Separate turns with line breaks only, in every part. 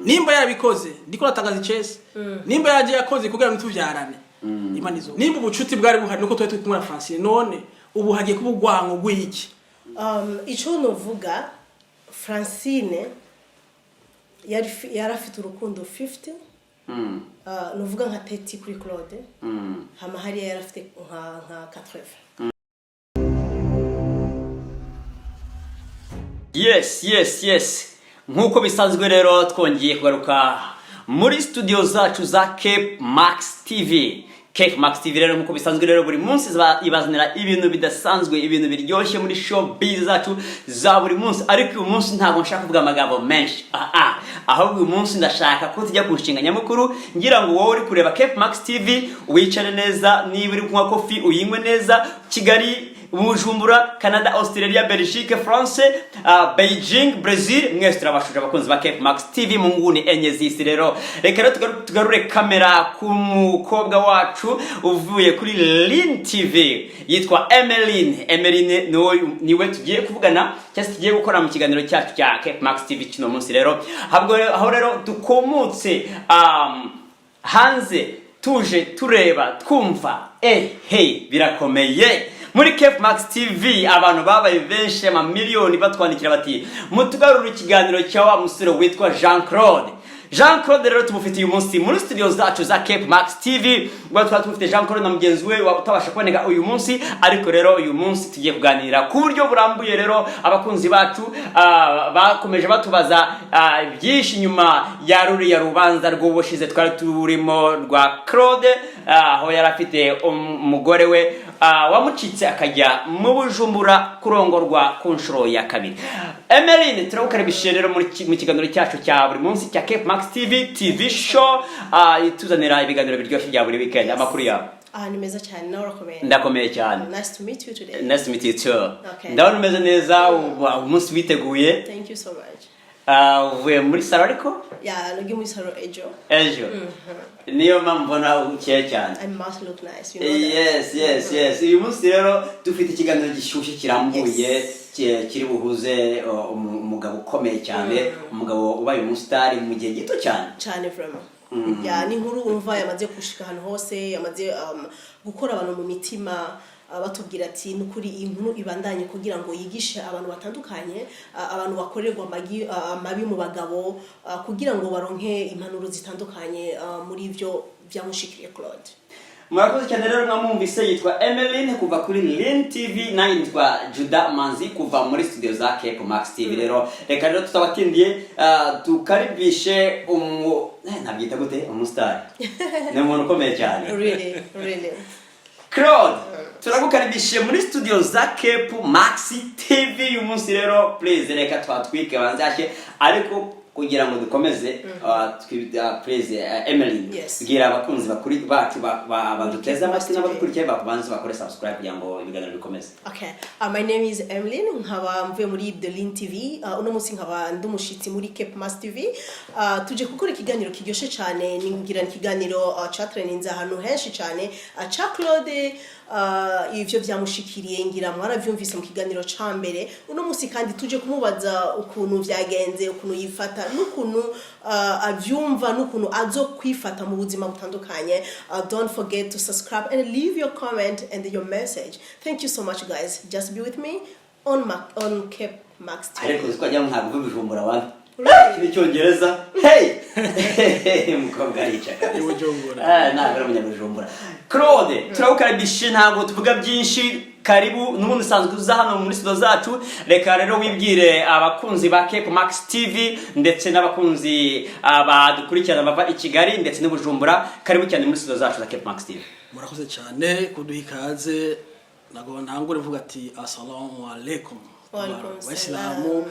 nimba yabikoze ndiko natangaza icese nimba yaje yakoze kugira ngo tuvyarane imanizo nimba ubucuti bwari buhari nuko twari kumwe na Francine none ubu hagiye kubugwango gwiki
ico novuga Francine yari afite urukundo 50 novuga nka Teti kuri Claude hama hari yari afite nka 80.
Yes nkuko bisanzwe rero twongeye kugaruka muri studio zacu za Cape Max TV. Cape Max TV rero nkuko bisanzwe rero buri munsi ibazanira ibintu bidasanzwe, ibintu biryoshye muri showbiz zacu za buri munsi. Ariko uyu munsi ntabwo nshaka kuvuga amagambo menshi, ahubwo uyu munsi ndashaka ko tujya ku nshinga nyamukuru, ngira ngo wowe uri kureba Cape Max TV wicare neza, niba uri kunywa coffee uyinywe neza. Kigali, Bujumbura, Canada, Australia, Belgique, France, Beijing, Brazil, mwese turabashuje abakunzi ba Cape Max TV mu nguni enye z'isi. Rero reka tugarure kamera ku mukobwa wacu uvuye kuri Lin TV yitwa Emeline niwe tugiye kuvugana cyangwa tugiye gukora mu kiganiro cyacu cya Cape Max TV kino munsi. Rero aho rero dukomutse hanze tuje tureba twumva birakomeye muri Cape Max TV. Abantu babaye benshi amamiliyoni batwandikira bati mutugarura ikiganiro cya wa musore witwa Jean Claude rero tumufitiye umunsi muri studio zacu za Cape Max TV. Ubwo tumufite Jean Claude na mugenzi we utabasha kuboneka uyu munsi, ariko rero uyu munsi tugiye kuganira ku buryo burambuye. Rero abakunzi bacu bakomeje batubaza byinshi nyuma ya ruriya rubanza rw'ubushize twari turimo rwa Claude, aho yari afite umugore we wamucitse akajya mu Bujumbura kurongorwa ku nshuro ya kabiri. Emeline turabukaribishe rero mu kiganiro cyacu cya buri munsi cya Cape Max TV show, ituzanira ibiganiro biryoshye bya buri weekend. Amakuru yawe?
Ni meza cyane, nawe urakomeye?
Ndakomeye cyane.
Nice to meet you today.
Nice to meet you too.
Okay.
Ndabona umeze neza, umunsi witeguye.
Thank you so much.
Uvuye muri salo ariko?
Nagi muri salo ejo.
Niyo mpamvu mbona ukeye cyane.
I must look nice, you know that.
Yes. Uyu munsi rero dufite ikiganiro gishyushye kirambuye kiri buhuze umugabo ukomeye cyane, umugabo ubaye umustar mu gihe gito cyane
vraiment. Ni nkuru umva yamaze gushika hano hose, yamaze gukora abantu mu mitima, batubwira ati nukuri inkuru ibandanye kugira ngo yigishe abantu batandukanye, abantu bakorerwa amabi mu bagabo, kugira ngo baronke impanuro zitandukanye muri ivyo byamushikiriye Claude.
Murakoze cyane rero mwamwumvise yitwa Emeline kuva kuri Lin TV, nayo yitwa Juda Manzi kuva muri studio za Cape Max TV. Rero reka rero tutabatindiye tukaribishe nabyita gute umustar ni umuntu ukomeye cyane
really
Claude. Turagukaribishe muri studio za Cape Max TV uyu munsi. Rero please reka twatwike banzashye, ariko kugira ngo dukomeze please Emeline gira abakunzi bakuri bacu baduteza amatwi n'abadukurikiye bakubanze bakore subscribe kugira ngo ibiganiro bikomeze.
Okay, my name is Emeline, nkaba mvuye muri The Lin TV. Uno munsi nkaba ndumushitsi muri Cape Max TV. Tuje gukora ikiganiro kiryoshye cyane, ningira ikiganiro chatreninze ahantu henshi cyane cha Claude. Ivyo byamushikiriye ngira mwaravyumvise mu kiganiro ca mbere. Uno munsi kandi tuje kumubaza ukuntu vyagenze, ukuntu yifata n'ukuntu avyumva n'ukuntu azo kwifata mu buzima butandukanye. Don't forget to subscribe and leave your comment and your message. Thank you so much guys. Just be with me on Cape Max TV.
Ariko twajya ntabwo Bujumbura abantu
Really?
Icyongereza mukobwa arica ntabwo ari Bujumbura. Claude turagukaribishe, ntabwo tuvuga byinshi, karibu n'ubundi sanzwe uza hano muri studio zacu. Reka rero wibwire abakunzi ba Cape Max TV ndetse n'abakunzi badukurikirana bava i Kigali ndetse n'Ubujumbura, karibu cyane muri studio zacu za Cape Max TV.
Murakoze cyane kuduha ikaze. Nago ntangure mvuga ati assalamu alaikum. Waislamu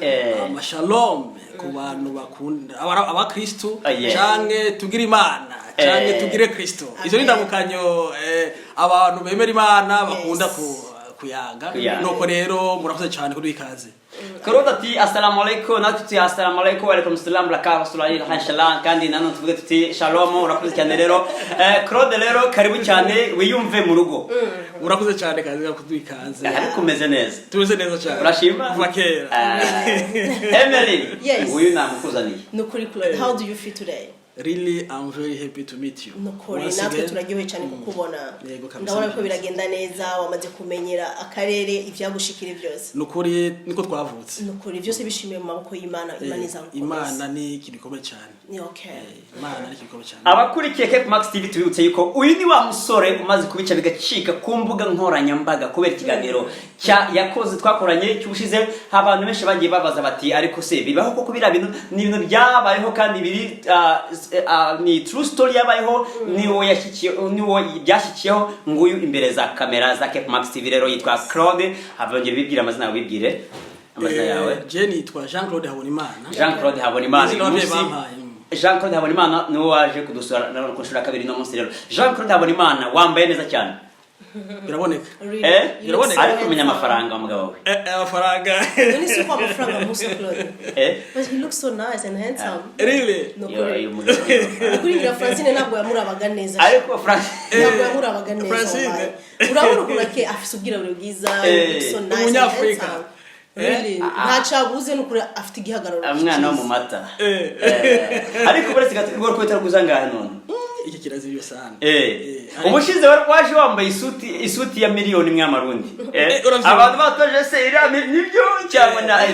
mashalom ku bantu bakunda abakristo canke tugira Imana canke tugire Kristo. Izo ni ndamukanyo abantu bemera Imana bakunda kuyaga. Nuko rero murakoze cyane kuduha ikaze.
Claude ati assalamu alaikum natuti assalamu alaikum wa alaikum assalam barakatuh inshallah kandi nano tuvuge tuti shalom urakoze cyane rero Claude rero karibu cyane wiyumve mu rugo
urakoze cyane kazi kuduikaze
ariko umeze neza
tuze neza cyane
urashima
kuva kera
Emily uyu namukuzaniye
nukuri Claude how do you feel today
Really, I'm very happy to meet you.
Nukuri natwe turaryohe cyane kukubona. Ndabona ko biragenda neza wamaze kumenyera akarere ivyagushikira byose.
Nukuri niko twavutse.
Nukuri byose bishimiye mu maboko y'Imana Imana izagukomeza.
Imana ni igikomeye cyane.
Okay.
Imana ni igikomeye cyane.
Abakurikiye Cape Max TV tubibutse yuko uyu ni wa musore umaze kubica bigacika ku mbuga nkoranyambaga kubera ikiganiro yakoze twakoranye cyushize abantu benshi bagiye babaza bati ariko se bibaho koko bira bintu ni ibintu byabayeho kandi biri ni true story yabayeho niwo byashyikiyeho nguyu imbere za kamera za Cape Max TV rero yitwa Claude abongera bibwira amazina wibwire amazina yawe
Jenny yitwa Jean-Claude Habonimana
Jean-Claude Habonimana niwe waje kudusura na kushura kabiri no munsi rero Jean-Claude Habonimana wambaye neza cyane
biraboneka
biraboneka ariko kumenya amafaranga umugabo we
amafaranga
none si kwa amafaranga muso Claude but he looks so nice and handsome
really
kuri ngira Francine ntabwo yamurabaga neza
ariko Francine
ntabwo yamurabaga neza urabona ukuntu afise ubwirabure bwiza so nice
umunyafrika
really ntacabuze n'ukuri afite igihagararo
umwana wo mu mata ariko buretse gato kwetera kuzangahe none
iki kirazibyo sana
ubushize waje wambaye isuti ya miliyoni mw'amarundi abantu batoje se ira nibyo cyangwa na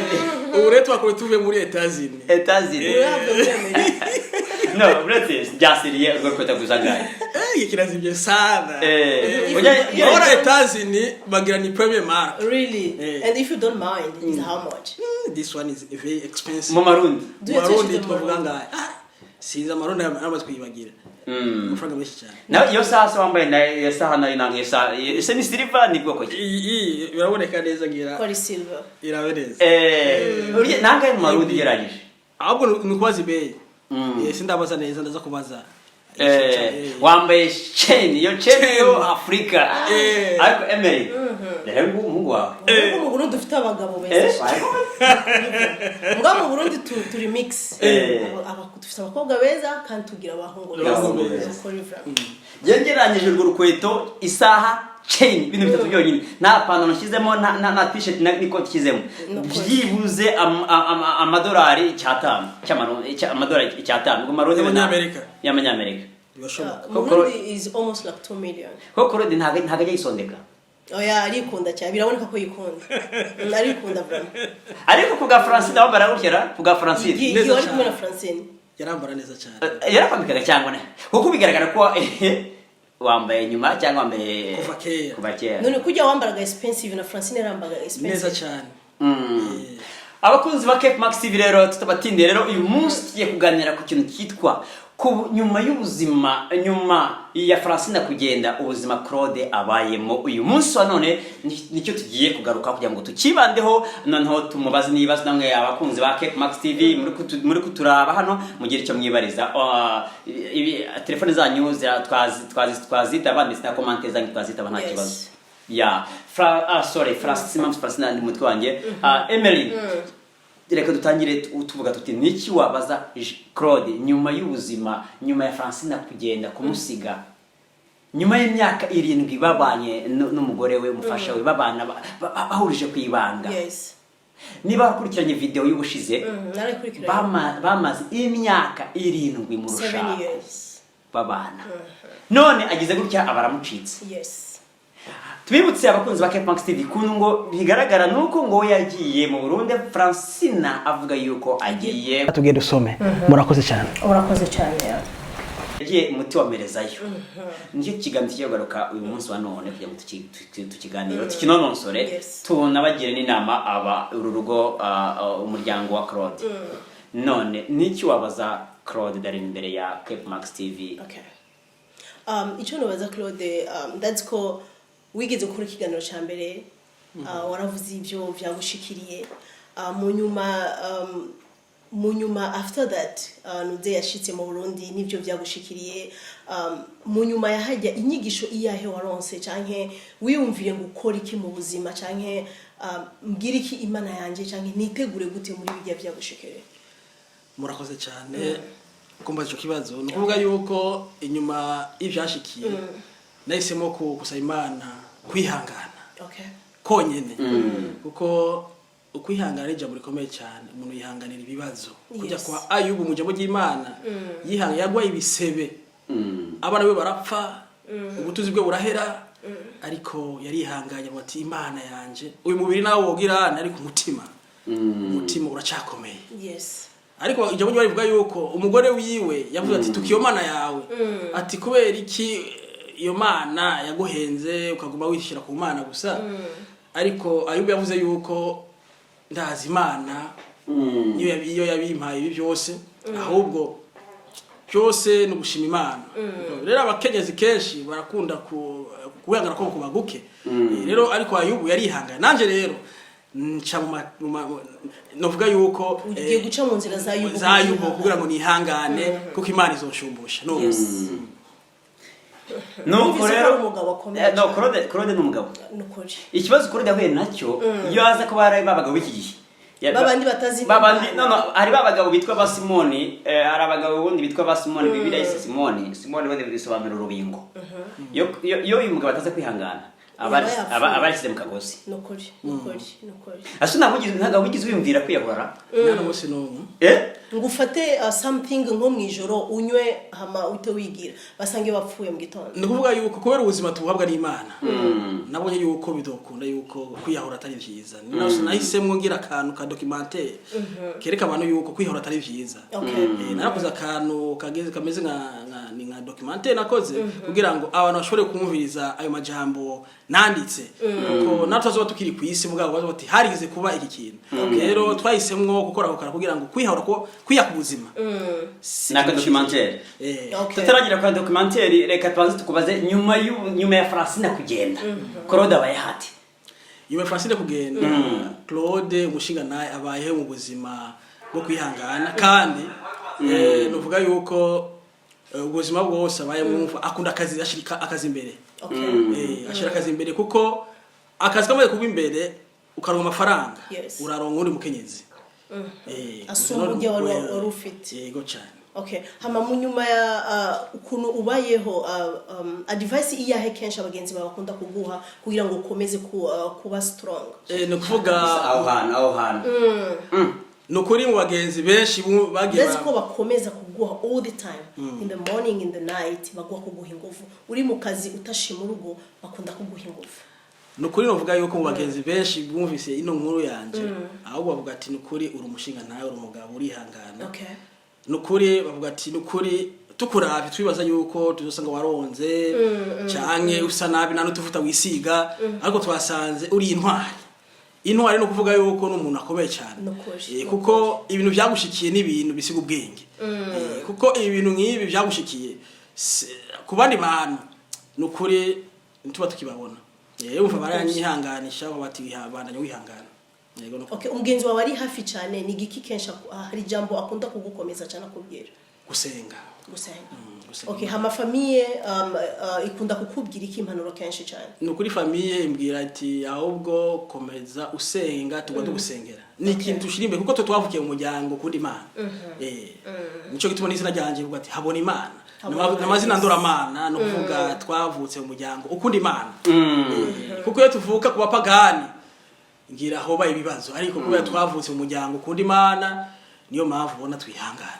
ure twakore tuve muri Etazini
no buretse byasiriye ubwo kweta kuzangaye
iki kirazibyo sana
ora
Etazini bagira ni premier mark
really and if you don't mind is how much
this one is very expensive
mu marundi
twavuga ngaye siza marundi amaze kwibagira amafaranga menshi cyane
nawe iyo sasa wambaye na iyo saha nayo nange ese ni silver ni bwoko
ki biraboneka neza ngira
ko ari silver
iraboneza
uriye nange mu marundi geragije
ahubwo nukwazi bay sindabaza neza ndaza kubaza
wambaye chain yo Afrika ariko Emery rero umuhungu wawe
mu Burundi dufite abagabo beza mbwa mu Burundi turi mix dufite abakobwa beza kandi tugira abahungu beza
gengeranyije urwo rukweto isaha chain ibintu bitatu byonyine nta pantalo nshyizemo na t-shirt niko nshyizemo byibuze amadolari 5 amadolari 5 ngo marundi y'amanyamerika
Burundi is almost like 2 million
ko Claude ntaga ajya yisondeka
oya arikunda cyane biraboneka ko yikunda arikunda bro
ariko kuga Francine wambara urugera kuga Francine
neza cyane kumena Francine
yarambara neza cyane
yarakwambikaga cyangwa ne kuko bigaragara ko wambaye nyuma cyangwa wambaye
kuva kera
none kujya wambaraga expensive na Francine yarambaga expensive
neza cyane
abakunzi ba Cape Max TV rero tutabatinde rero uyu munsi tugiye kuganira ku kintu cyitwa nyuma y'ubuzima nyuma ya Francine kugenda ubuzima Claude abayemo uyu munsi wa none nicyo tugiye kugaruka kugira ngo tukibandeho noneho tumubaze nibaza namwe abakunzi ba Cape Max TV muri kuturaba hano mugira icyo mwibariza telefone zanyu twazita banditse na comment zanyu twazita nta kibazo Francine ndi mutwe wanjye Emily reka dutangire tuvuga tuti niki wabaza Claude nyuma y'ubuzima nyuma ya Francine kugenda kumusiga nyuma y'imyaka 7 babanye n'umugore we umufasha we babana bahurije kwibanga niba kurikiranye video y'ubushize bamaze imyaka 7 mu rushaka babana none agize gutya abaramucitse tubibutse abakunzi ba Cape Max TV kuntu ngo bigaragara nuko ngo yagiye mu Burundi Francine avuga yuko agiye
tugiye dusome murakoze cyane
yagiye umuti wamerezayo nicyo kiganiro kigaruka uyu munsi wa none kugira ngo tukiganiro tukinononsore tubona bagira n'inama aba ururugo umuryango wa Claude none niki wabaza Claude dari imbere ya Cape Max TV
icyo nabaza Claude that's ko wigeze gukora ikiganiro cya mbere waravuze ibyo byagushikiriye mu nyuma mu nyuma after that nuze yashitse mu Burundi nivyo byagushikiriye mu nyuma yahajya inyigisho iyahe waronse canke wiyumvire ngo ukora iki mu buzima canke mbwira iki Imana yanje canke nitegure gute muri bijya byagushikiriye.
Murakoze cyane kumva ico kibazo nukuvuga yuko inyuma ivyashikiye nahisemo kusaba Imana kwihangana konyene kuko ukwihangana ijambo rikomeye cyane umuntu yihanganira ibibazo kujya kwa Ayubu mu jambo ry'Imana yihanga yagwaye ibisebe abana be barapfa ubutuzi bwe burahera ariko yarihanganye ati Imana yanje uyu mubiri nawo wogira nari ku mutima umutima uracakomeye ariko ijambo ryo rivuga yuko umugore wiwe yavuze ati tukiyo Mana yawe ati kubera iki iyo Mana yaguhenze ukaguma wishira ku Mana gusa ariko Ayubu yavuze yuko ndazi Imana iyo yabimpaye ibi byose ahubwo byose no gushima Imana rero abakenyezi kenshi barakunda kubangana ko kubaguke rero ariko Ayubu yarihangana nanje rero nca novuga yuko
ugiye guca mu nzira za
Ayubu kugira ngo nihangane kuko Imana izoshumbusha
nuko rero no Claude n'umugabo ikibazo Claude yahuye nacyo iyo aza kuba ari babagabo b'iki gihe
babandi batazi
babandi ari babagabo bitwa ba Simoni ari abagabo bundi bitwa ba Simoni Bibiliya yise Simoni wende bisobanura urubingo iyo uyu mugabo ataza kwihangana abarishyize mu kagozi
nukuri
aso ntabwo wigize wiyumvira kwiyahora
nana bose n'umwe
ngufate something nko mwijoro unywe hama ute wigira basange bapfuye mu gitondo
ndikuvuga yuko kubera ubuzima tubuhabwa n'Imana nabonye yuko bidokunda yuko kwiyahora atari vyiza nahisemwe ngira akantu ka documentaire kereka abantu yuko kwiyahora atari vyiza narakoze akantu kameze nka documentaire nakoze kugira ngo abantu bashobore kumviriza ayo majambo nanditse ko natazoba tukiri ku isi mugabo bazo bati harigize kuba iki kintu rero twahisemwo gukora gukara kugira ngo kwihahora ko kwiyakubuzima
naka documentaire tutaragira kwa documentaire reka twanze tukubaze nyuma ya Francine kugenda Claude abayahati
nyuma ya Francine kugenda Claude umushinga naye abayeho mu buzima bwo kwihangana kandi novuga yuko ubuzima bwose abaye mwumva akunda akazi ashirika akazi imbere ashira akazi imbere kuko akazi kamaze kuba imbere ukaronka amafaranga uraronka uri mukenyezi
asumuje warufite
yego cyane
hama mu nyuma ya ukuntu ubayeho advice iyahe kenshi abagenzi babakunda kuguha kugira ngo ukomeze kuba strong
no kuvuga
aho hantu
nukuri mu bagenzi benshi bagiye
ko bakomeza kuguha all the time in the morning in the night baguha kuguha ingufu uri mu kazi utashima urugo bakunda kuguha ingufu
nukuri novuga yuko mu bagenzi benshi bumvise ino nkuru yanje ahubwo bavuga ati nukuri uri umushinga nawe uri umugabo urihangana nukuri bavuga ati nukuri tukuravye twibaza yuko tuzosanga waronze canke usa nabi nano tuvuta wisiga ariko twasanze uri intwari no kuvuga yuko n'umuntu akomeye cyane kuko ibintu byagushikiye n'ibintu bisiga ubwenge kuko ibintu nk'ibi byagushikiye ku bandi bantu nukuri ntuba tukibabona umva baranyihanganisha bati wihangana wihangana
umugenzi wawe ari hafi cyane ni giki kenshi hari jambo akunda kugukomeza cyane akubwira
gusenga
hama famille ikunda kukubwira iki impanuro kenshi cyane
nukuri famille imbwira ati ahubwo komeza usenga tugwa tugusengera ni ikintu tushirimbe kuko twavukiye mu muryango kundi Imana nico gituma n'izina ryanje vuga ati habona Imana namazina ndoramana no kuvuga twavutse mu muryango ukundi Imana kuko iyo tuvuka ku bapagani ngira hoba ibibazo ariko kubera twavutse mu muryango kundi Imana niyo mpamvu ubona twihangana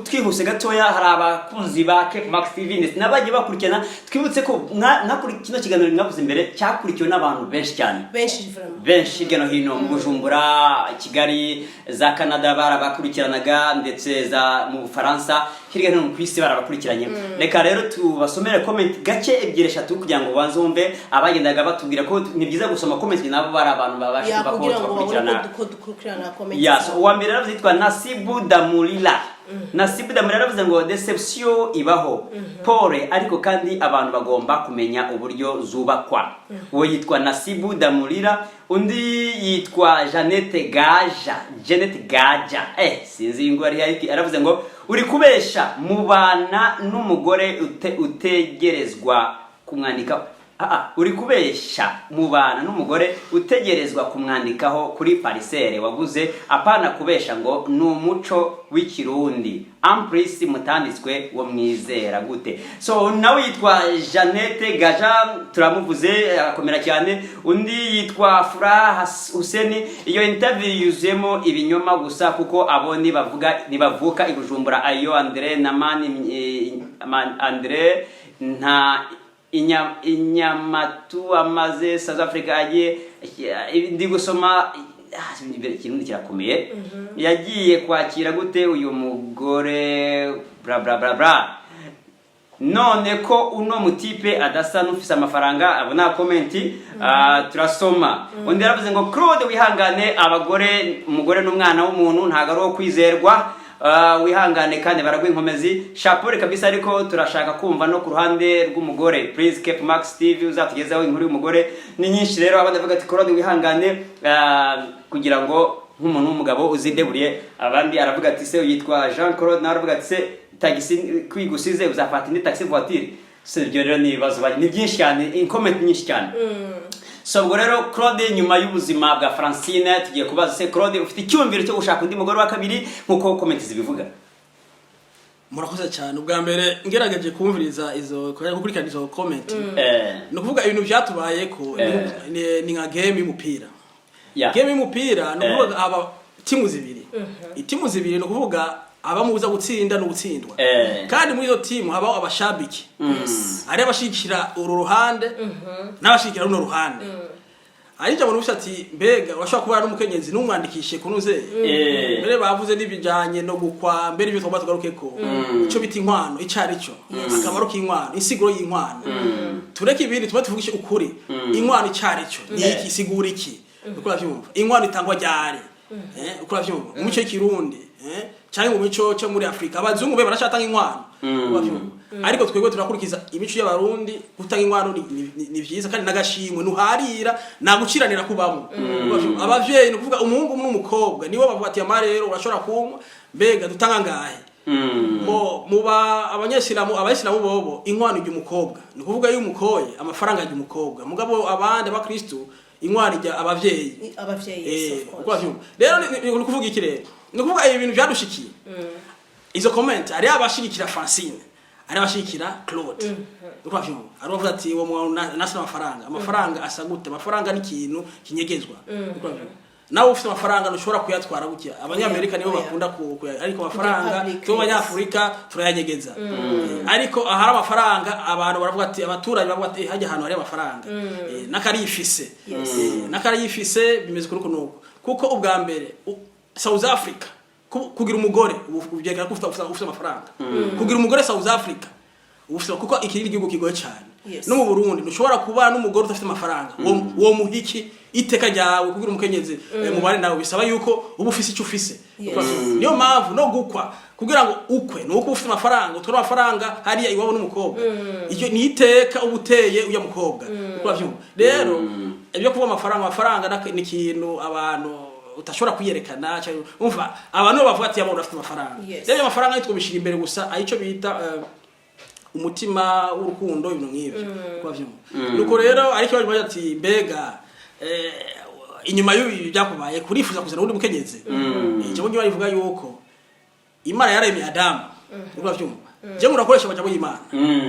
twihuse gatoya hari abakunzi ba Cape Max TV ndetse n'abagiye bakurikirana twibutse ko nakuri kino kiganiro mwavuze imbere cyakurikiwe n'abantu benshi cyane benshi hirya no hino mu Bujumbura Kigali za Canada barabakurikiranaga ndetse za mu Bufaransa hirya no ku isi barabakurikiranye reka rero tubasomere comment gace ebyiri eshatu kugira ngo banzumve abagendaga batubwira ko ni byiza gusoma comment nabo bari abantu babashika ko bakurikirana yes uwa mbere yitwa Nasibu Damulila Nasibu Damurira yaravuze ngo deception ibaho pole ariko kandi abantu bagomba kumenya uburyo zubakwa. Uwo yitwa Nasibu Damurira, undi yitwa Jeannette Gaja sinzi ngo ari aravuze ngo uri kubesha mubana n'umugore utegerezwa kumwandika uri kubesha mubana n'umugore utegerezwa kumwandikaho kuri parcelle waguze apana kubesha ngo n'umuco w'ikirundi amprisi mutanditswe wo mwizera gute. So nawe yitwa Jeannette Gaja turamuvuze akomera cyane. Undi yitwa Furaha Hussein, iyo interview yuzemo ibinyoma gusa kuko abo nibavuka ibujumbura ayo Andre Namani Andre nta inyamatu amaze South Africa agiye ndi gusoma ikintu kirakomeye yagiye kwakira gute uyu mugore bla bla bla bla none ko uno mutipe adasa n'ufise amafaranga abona komenti turasoma. Undi yaravuze ngo Claude wihangane abagore umugore n'umwana w'umuntu ntago ari wo kwizerwa wihangane kandi baragwa inkomezi shapure kabisa ariko turashaka kumva no ku ruhande rw'umugore. Please Cape Max TV uzatugezaho inkuru y'umugore ni nyinshi rero abandi bavuga ati Claude wihangane kugira ngo nk'umuntu w'umugabo uzideburiye. Abandi aravuga ati se yitwa Jean Claude na aravuga ati se taxi kwigusize uzafata indi taxi voiture. So ibyo rero ni ibibazo ni byinshi cyane incomment nyinshi cyane. So ubwo rero Claude nyuma y'ubuzima bwa Francine tugiye kubaza se Claude ufite icyumviro cyo gushaka undi mugore wa kabiri nkuko comment zibivuga.
Murakoze cyane. Ubwa mbere ngerageje kumviriza izo gukurikirana izo comment no kuvuga ibintu byatubaye ko ni nka game y'umupira. Game y'umupira no kuvuga aba timu zibiri. Itimu zibiri no kuvuga abamuza gutsinda no gutsindwa. Kandi muri iyo timu haba abashabiki. Ari abashikira uru ruhande n'abashikira runo ruhande. Ariko abantu bishati mbega urashobora kuba n'umukenyezi n'umwandikishe kunuze. Mbere bavuze n'ibijanye no gukwa mbere ibyo twaba tugaruke ko ico biti inkwano icari cyo akamaro k'inkwano insiguro y'inkwano. Tureke ibindi tuba tuvugishe ukuri. Inkwano icari cyo ni iki sigura iki? Ukora byumva. Inkwano itangwa ryari? Ukora byumva. Mu mico y'Kirundi cyane mu mico cyo muri Afrika abazungu be barashatanga inkwano. Ariko twebwe turakurikiza imico y'abarundi gutanga inkwano ni byiza kandi nagashimwe nuharira naguciranira kubamo. Abavyeyi no kuvuga umuhungu n'umukobwa nibo bavuga ati ama rero urashobora kumwa mbega dutanga ngahe. Muba abayisilamu bobo inkwano y'umukobwa ni kuvuga y'umukoye amafaranga y'umukobwa mugabo abandi abakristo inkwano ijya abavyeyi rero ni kuvuga iki rero ni kuvuga ibintu byadushikiye. Izo comment ari abashigikira Francine ari abashigikira Claude ukavyumva ari bavuga ati uwo mwana nasa amafaranga asa gute amafaranga ni ikintu kinyegezwa ukavyumva nawe ufite amafaranga ntushobora kuyatwara gutya. Abanyamerika nibo bakunda ariko amafaranga cyo abanyafrika turayanyegeza. Ariko ahari amafaranga abantu baravuga ati abaturage bavuga ati hajya ahantu hari amafaranga nakarifise nakarifise bimeze kuri kunuko kuko ubwa mbere South Africa kugira umugore ubyeka ko ufite amafaranga kugira umugore South Africa ufite kuko ikiri igihugu kigoye cyane. No mu Burundi ntushobora kubana n'umugore udafite amafaranga wo muhiki iteka ryawe kugira umukenyezi mubare nawe bisaba yuko ubu ufise icyo ufise. Niyo mpamvu no gukwa kugira ngo ukwe nuko ufite amafaranga utwara amafaranga hariya iwabo n'umukobwa icyo ni iteka ubuteye uya mukobwa uko rero ibyo kuba amafaranga ni ikintu abantu utashobora kuyerekana cyane umva abantu bavuga ati yabo urafite amafaranga. Rero amafaranga yitwa bishira imbere gusa ayico bita umutima w'urukundo ibintu nk'ibyo kwavyumva. Nuko rero ariko baje ati mbega inyuma y'ubi byakubaye kurifuza kuzana undi mukenyezi. Icyo bonye barivuga yuko Imana yaremye Adamu kwavyumva. Je murakoresha bajabo y'Imana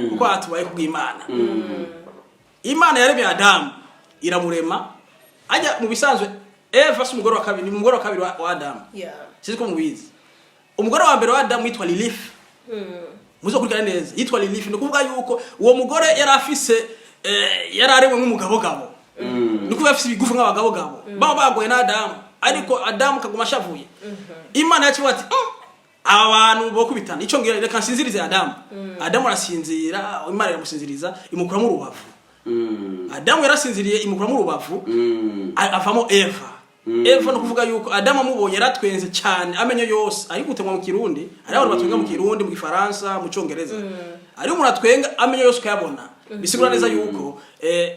kuko atubaye kubw'Imana. Imana yaremye Adamu iramurema ajya mu bisanzwe Eva si umugore wa kabiri ni umugore wa kabiri wa Adamu. Siziko mubizi umugore wa mbere wa Adamu yitwa Lilith. Muzo kurikana neza yitwa Lilith no kuvuga yuko uwo mugore yari afise yararemwe nk'umugabo gabo. Nuko yafise ibigufu nk'abagabo gabo baba bagoye na Adamu ariko Adamu kaguma shavuye. Imana yaciye ati abantu bo kubitana ico ngira reka nsinzirize Adamu. Adamu arasinzira Imana iramusinziriza imukura mu rubavu. Adamu yarasinziriye imukura mu rubavu avamo Eva. Eva no kuvuga yuko Adamu amubonye yaratwenze cyane amenyo yose ari gutemwa mu Kirundi ari abantu batwenga mu Kirundi mu Gifaransa mu Cyongereza ari umuntu atwenga amenyo yose ukayabona bisigura neza yuko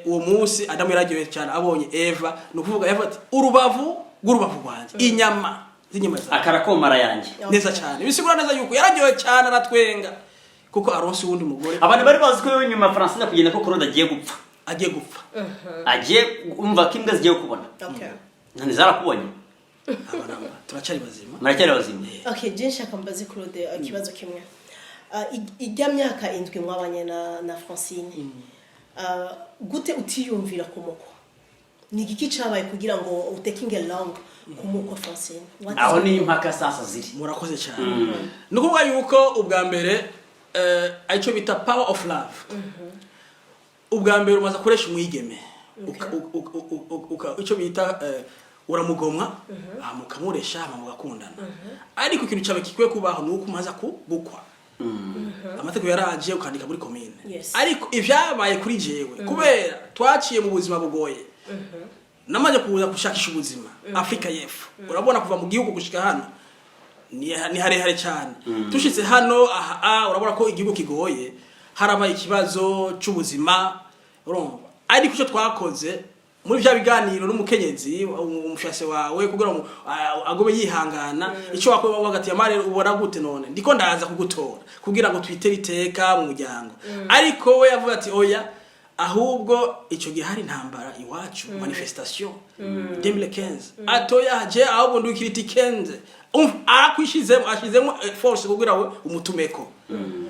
uwo munsi Adamu yaragiye cyane abonye Eva no kuvuga Eva ati urubavu rw'urubavu rwanje inyama z'inyama za
akarakomara yanjye
neza cyane bisigura neza yuko yaragiye cyane aratwenga kuko aronse wundi mugore
abantu bari bazi ko nyuma Francine kugenda ko Claude agiye gupfa agiye umva ko imbwa zigiye kubona nani zarakubonye
abanamba turacari bazima
muracyari bazima
okay je nshaka mbaze Claude ikibazo kimwe ijya myaka indwi mwabanye na Francine gute utiyumvira kumuko ni giki cabaye kugira ngo utaking along kumuko Francine
aho ni impaka sasa ziri
murakoze cyane nukuvuga yuko ubwa mbere aicho bita power of love ubwa mbere umaza kuresha umwigeme ico bita uramugomwa mukamuresha mugakundana ariko ikintu cyabe kikwe kubaho nuko umaza gukwa amategeko yaraje ukandika muri commune ariko ivyabaye kuri jewe kubera twaciye mu buzima bugoye namaje kuza gushakisha ubuzima Afrika y'Epfo urabona kuva mu gihugu gushika hano ni harehare cyane tushitse hano urabona ko igihugu kigoye harabaye ikibazo cy'ubuzima urumva ariko cyo twakoze muri bya biganiro n'umukenyezi umushase wawe kugira ngo agobe yihangana icyo wakoze wagati ya mare ubona gute none ndiko ndaza kugutora kugira ngo twitere iteka mu muryango ariko we yavuga ati oya ahubwo ico gihe hari intambara iwacu manifestation 2015 atoya haje ahubwo ndukiriti kenze ashizemo force kugira we umutumeko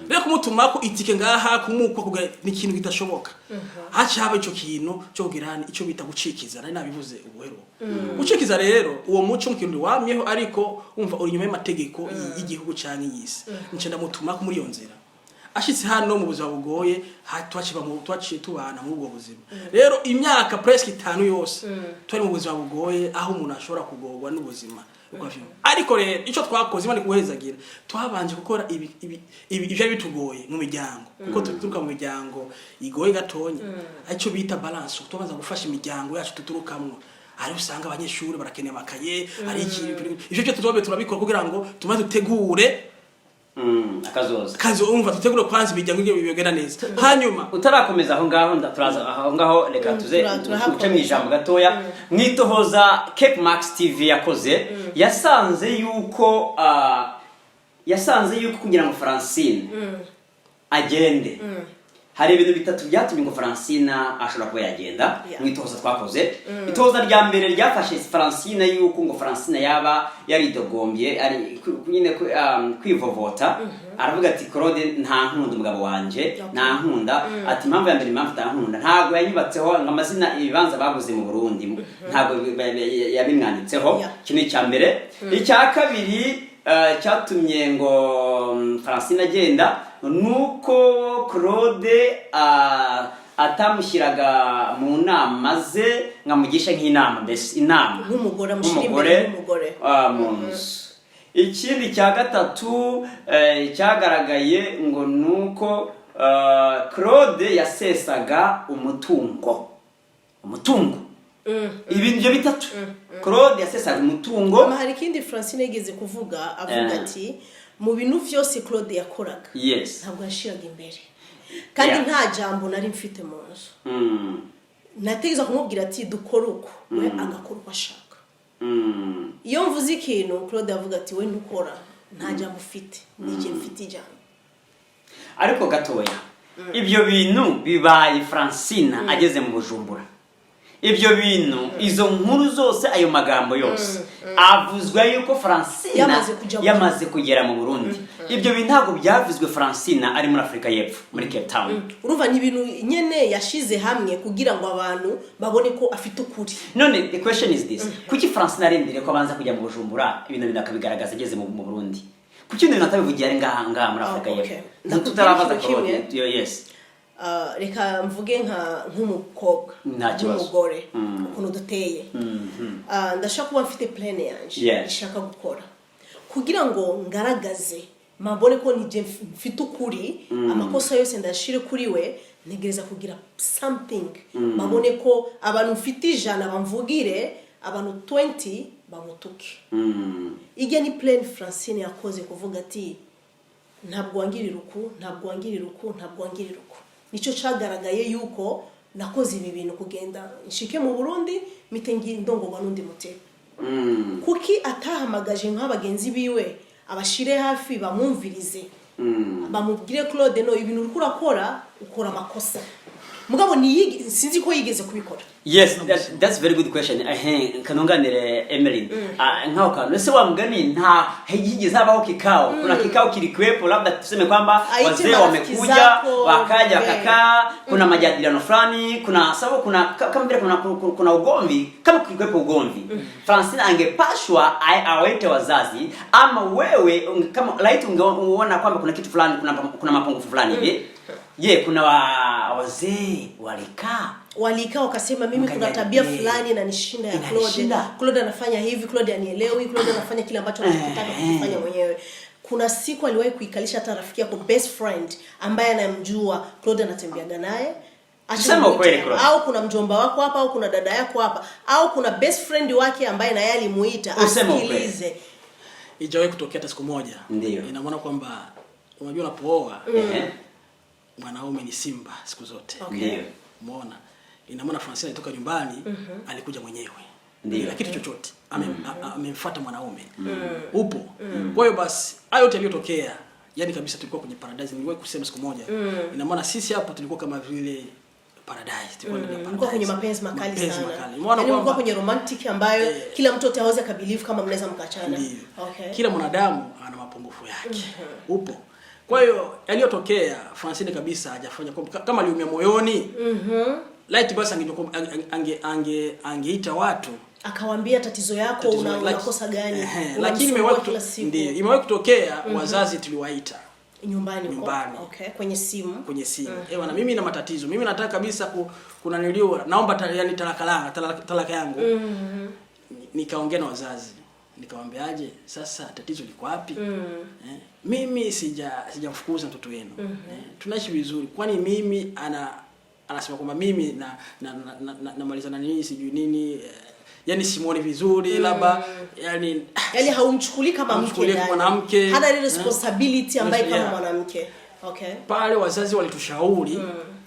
rero kumutumako itike ngaha kumukwa kugira ni ikintu kitashoboka hacaba ico kintu cyo kugirana ico bita gucikiza nari nabivuze ubuhero gucikiza rero uwo muco mu kintu wamyeho ariko umva uri nyuma y'amategeko y'igihugu cyane yisi nce ndamutumako muri iyo nzira ashitse hano mu buzima bugoye twaciye tubana mu ubwo buzima rero imyaka presque 5 yose twari mu buzima bugoye aho umuntu ashobora kugorwa n'ubuzima ariko rero ico twakoze imana kuhezagira twabanje gukora ibyo bitugoye mu miryango kuko tuturuka mu miryango igoye gatonya aco bita balance tubanza gufasha imiryango yacu tuturukamwe ari usanga abanyeshuri barakeneye makaye ari ivyo cyo tuzobe turabikora kugira ngo tumaze dutegure akazoza umva tutegure kwanza ibijya ngo bibegera neza hanyuma
utarakomeza aho ngaho ndaturaza aho ngaho reka tuze uce mu ijambo gatoya mwitohoza Cape Max TV yakoze yasanze yuko kugira ngo Francine agende hari ibintu bitatu byatumye ngo Francine ashobora kuba yagenda mwitohoza twakoze itohoza rya mbere ryafashe Francine yuko ngo Francine yaba yaridogombye ari nyine kwivovota aravuga ati Claude nta nkunda umugabo wanje nta nkunda ati impamvu ya mbere impamvu nta nkunda ntago yanyubatseho ngo amazina ibibanza baguze mu Burundi ntago yabimwanditseho kintu cya mbere icya kabiri cyatumye ngo Francine agenda nuko Claude atamushyiraga mu nama ze nkamugisha nk'inama mbese inama
nk'umugore
mu nzu ikindi cya gatatu cyagaragaye ngo nuko Claude yasesaga umutungo ibintu bitatu Claude yasesaga umutungo
hari ikindi Francine yigeze kuvuga avuga ati mu bintu vyose Claude yakoraga ntabwo yashiraga imbere kandi nta jambo nari mfite mu nzu nategeza kumubwira ati dukora uko we agakora uko ashaka iyo mvuze ikintu Claude yavuga ati we ntukora nta jambo ufite nije mfite ijambo
ariko gatoya ibyo bintu bibaye Francine ageze mu Bujumbura ibyo bintu izo nkuru zose ayo magambo yose avuzwe yuko Francine yamaze kugera mu Burundi ibyo bintu ntago byavuzwe Francine ari muri Afrika y'Epfo muri Cape Town
urumva ni ibintu nyene yashize hamwe kugira ngo abantu babone ko afite ukuri
none the question is this kuki Francine arindire ko abanza kujya mu Bujumbura ibintu bidakabigaragaza ageze mu Burundi kuki ibintu natabivugiye ari ngaha muri Afrika y'Epfo tutarabaza ko yes
reka mvuge nk'umukobwa n'umugore ukuntu duteye ndashaka kuba mfite plan yanje ishaka gukora kugira ngo ngaragaze mabone ko nije mfite ukuri amakosa yose ndashire kuri we ntegereza kugira something mabone ko abantu mfite ijana bamvugire abantu 20 bamutuke. Ijya ni plan Francine yakoze kuvuga ati ntabwo wangirira uku. Nico cagaragaye yuko nakoze ibi bintu kugenda nshike mu Burundi mitengi ndongorwa n'undi mutego. Kuki atahamagaje nk'abagenzi biwe abashire hafi bamumvirize. Bamubwire Claude no ibintu uriko urakora ukora amakosa. Mugabo ni sinzi ko yigeze kubikora.
Yes, that's very good question. Kanonganire Emeline. Nkao kano ese wa mgani nta higeze habaho kikao. Kuna kikao kilikuwepo labda tuseme kwamba wazee wamekuja wakaja wakakaa, kuna majadiliano fulani, kuna sababu kama vile kuna ugomvi, kama kulikuwepo ugomvi. Francine angepashwa awaite wazazi ama wewe kama laiti ungeona kwamba kuna kitu fulani, kuna mapungufu fulani hivi. Kuna wazee walikaa wakasema mimi kuna tabia fulani na nishinda ya Claude. Claude anafanya hivi, Claude anielewi, Claude anafanya kile ambacho anataka kufanya mwenyewe. Kuna siku aliwahi kuikalisha hata rafiki yako best friend ambaye anamjua Claude anatembeaga naye. Tuseme ukweli Claude.
Au kuna mjomba wako hapa au kuna dada yako hapa au kuna best friend wake ambaye na yeye alimuita asikilize.
Ijawahi kutokea hata siku moja. Ina maana kwamba unajua unapooa mwanaume ni simba siku zote. Umeona? Ina maana Francine alitoka nyumbani alikuja mwenyewe. Bila kitu chochote. Amemfuata mwanaume. Upo. Kwa hiyo basi hayo yote yaliyotokea, yani kabisa tulikuwa kwenye paradise. Niliwahi kusema siku moja. Ina maana sisi hapa tulikuwa kama vile paradise.
Tulikuwa kwenye mapenzi makali sana. Yaani tulikuwa kwenye romantic ambayo kila mtu ataweza kabelieve kama mnaweza mkachana.
Kila mwanadamu ana mapungufu yake. Upo. Kwa hiyo yaliyotokea Francine kabisa hajafanya kama aliumia moyoni. Light basi angeita watu
akawaambia tatizo yako unakosa gani.
Lakini imewahi kutokea wazazi tuliwaita
nyumbani. Kwenye simu.
Na mimi na matatizo. Mimi nataka kabisa kunaniliwa. Naomba yani talaka yangu. Nikaongea na wazazi. Nikamwambiaje sasa tatizo liko wapi? Mimi sijamfukuza mtoto wenu. Tunaishi vizuri. Kwani mimi anasema kwamba mimi na malizana nini sijui nini, yani simuoni vizuri labda yani
haumchukuli kama mwanamke. Hana ile responsibility ambayo kama mwanamke.
Pale wazazi walitushauri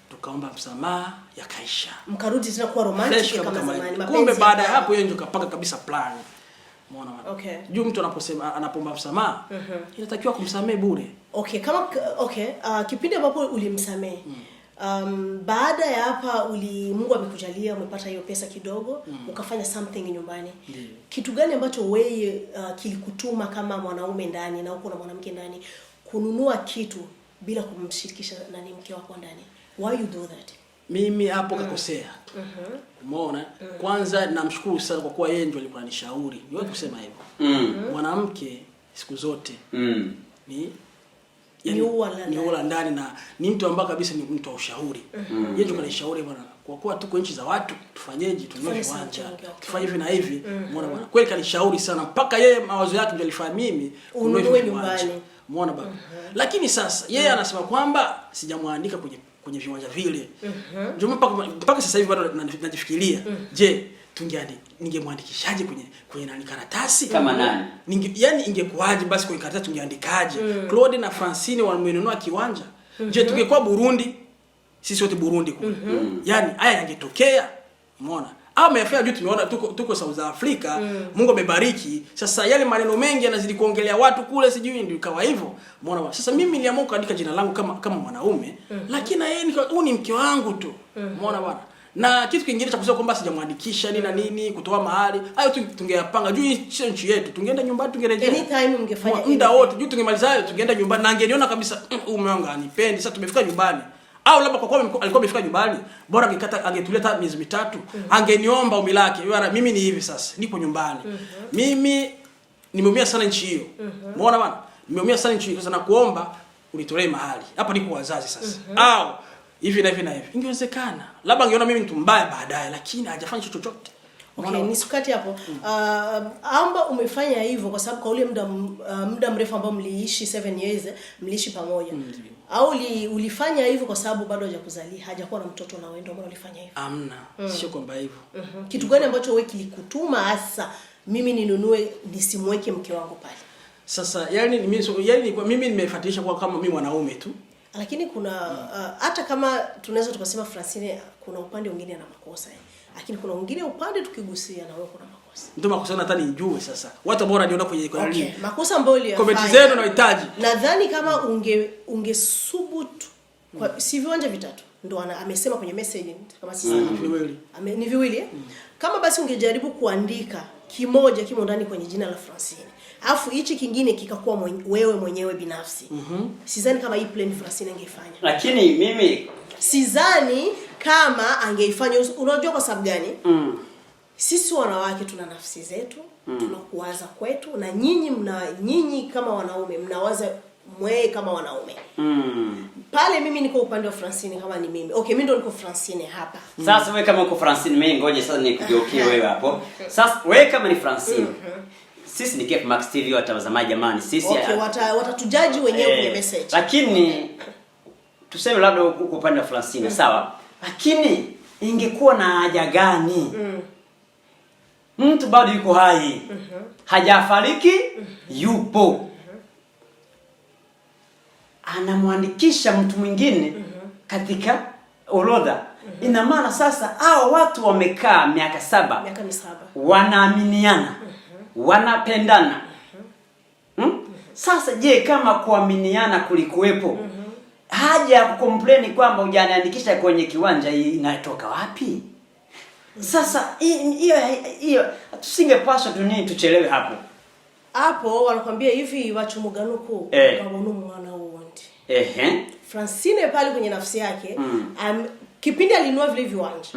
tukaomba msamaha yakaisha.
Mkarudi tena kuwa romantic kama zamani.
Kumbe baada ya hapo yeye ndio kapanga kabisa plan. Umeona? Juu mtu anapomba msamaha, inatakiwa kumsamehe bure.
Kipindi ambapo ulimsamehe. Baada ya hapa Mungu amekujalia umepata hiyo pesa kidogo, ukafanya something nyumbani. Kitu gani ambacho wewe kilikutuma kama mwanaume ndani na uko na mwanamke ndani kununua kitu bila kumshirikisha nani mke wako ndani? Why you do that?
Mimi hapo kakosea. Umeona? Kwanza namshukuru sana kwa kuwa yeye ndio alikuwa anishauri. Niwe kusema hivyo. Mwanamke siku zote ni wala ndani na ni mtu ambaye kabisa ni mtu wa ushauri. Yeye ndio kanishauri bwana, kwa kuwa tuko nchi za watu tufanyeje, tununue viwanja, tufanye hivi na hivi. Umeona bwana? Kweli kanishauri sana mpaka yeye mawazo yake ndio alifanya mimi
ununue nyumbani.
Umeona bwana? Lakini sasa yeye anasema kwamba sijamwandika kwenye viwanja vile. Ndio mpaka sasa hivi bado najifikiria. Je, ningemwandikishaje kwenye nani karatasi?
Kama nani?
Yani ingekuaje basi kwenye karatasi tungeandikaje? Claude na Francine wamenunua kiwanja. Je, tungekuwa Burundi? Sisi wote Burundi kule. Yani haya yangetokea. Umeona? Au amefanya juu tumeona tuko South Africa, Mungu amebariki. Sasa yale maneno mengi yanazidi kuongelea watu kule sijui ndio kawa hivyo. Umeona? Sasa mimi niliamua kuandika jina langu kama mwanaume, lakini yeye ni mke wangu tu. Umeona bwana? Na kitu kingine cha kusema kwamba sijamwandikisha nini na nini kutoa mahali, hayo tungeyapanga juu nchi yetu. Tungeenda nyumbani tungerejea.
Anytime mngefanya
muda wote juu tungemaliza hayo tungeenda nyumbani na angeniona kabisa mume wangu anipendi. Sasa tumefika nyumbani. Au labda kwa kuwa alikuwa amefika nyumbani, bora angetulia hata miezi mitatu, angeniomba ombi lake. Bwana mimi ni hivi sasa, nipo nyumbani. Mimi nimeumia sana nchi hiyo. Umeona bwana? Nimeumia sana nchi hiyo sasa nakuomba unitolee mahali. Hapa nipo wazazi sasa. Au hivi na hivi. Ingewezekana. Labda angeona mimi mtu mbaya baadaye lakini hajafanya chochote.
Okay, nisukati hapo. Amba umefanya hivyo kwa sababu kwa ule muda mrefu ambao mliishi 7 years, mliishi pamoja. Au ulifanya hivyo kwa sababu bado hajakuzalia, hajakuwa na mtoto na wewe ndio maana ulifanya hivyo?
Amna, sio kwamba hivyo.
Kitu gani ambacho wewe kilikutuma hasa mimi ninunue nisimweke mke wangu pale?
Sasa yani mimi nimefuatisha kwa kama mimi mwanaume tu.
Lakini kuna hata kama tunaweza tukasema Francine kuna upande mwingine ana makosa. Lakini kuna mwingine upande tukigusia na wewe kuna makosa.
Ndio makosa hata nijue sasa. Watu bora niona kwenye
okay. Makosa ambayo uliyafanya.
Comment zenu nahitaji.
Nadhani kama ungesubutu kwa si viwanja vitatu ndo amesema kwenye message kama sisi ni viwili kama basi ungejaribu kuandika kimoja kimo ndani kwenye jina la Francine alafu hichi kingine kikakuwa wewe mwenyewe binafsi sidhani kama hii plan Francine angeifanya.
Lakini mimi
sidhani kama angeifanya. Unajua kwa sababu gani? Sisi wanawake tuna nafsi zetu, tunakuwaza kwetu na nyinyi kama wanaume mnawaza mwe kama wanaume. Pale mimi niko upande wa Francine kama ni mimi. Okay, mimi ndo niko Francine hapa.
Sasa wewe kama uko Francine, mimi ngoje sasa nikugeukie wewe hapo. Sasa wewe kama ni Francine. Sisi ni Cape Max TV watazamaji jamani. Sisi
okay, watatujaji wenyewe kwenye message.
Lakini tuseme labda uko upande wa Francine, sawa? Lakini ingekuwa na haja gani? Mtu bado yuko hai. Hajafariki, yupo. Anamwandikisha mtu mwingine katika orodha. Ina maana sasa hao watu wamekaa miaka 7.
Miaka 7.
Wanaaminiana. Wanapendana. Sasa je, kama kuaminiana kulikuwepo, haja ya kucomplain kwamba hujaniandikisha kwenye kiwanja inatoka wapi? Sasa hiyo tusingepaswa tuchelewe hapo.
Hapo wanakuambia hivi wacho muganuko kabonu mwana wondi. Francine pale kwenye nafsi yake kipindi alinua vile viwanja.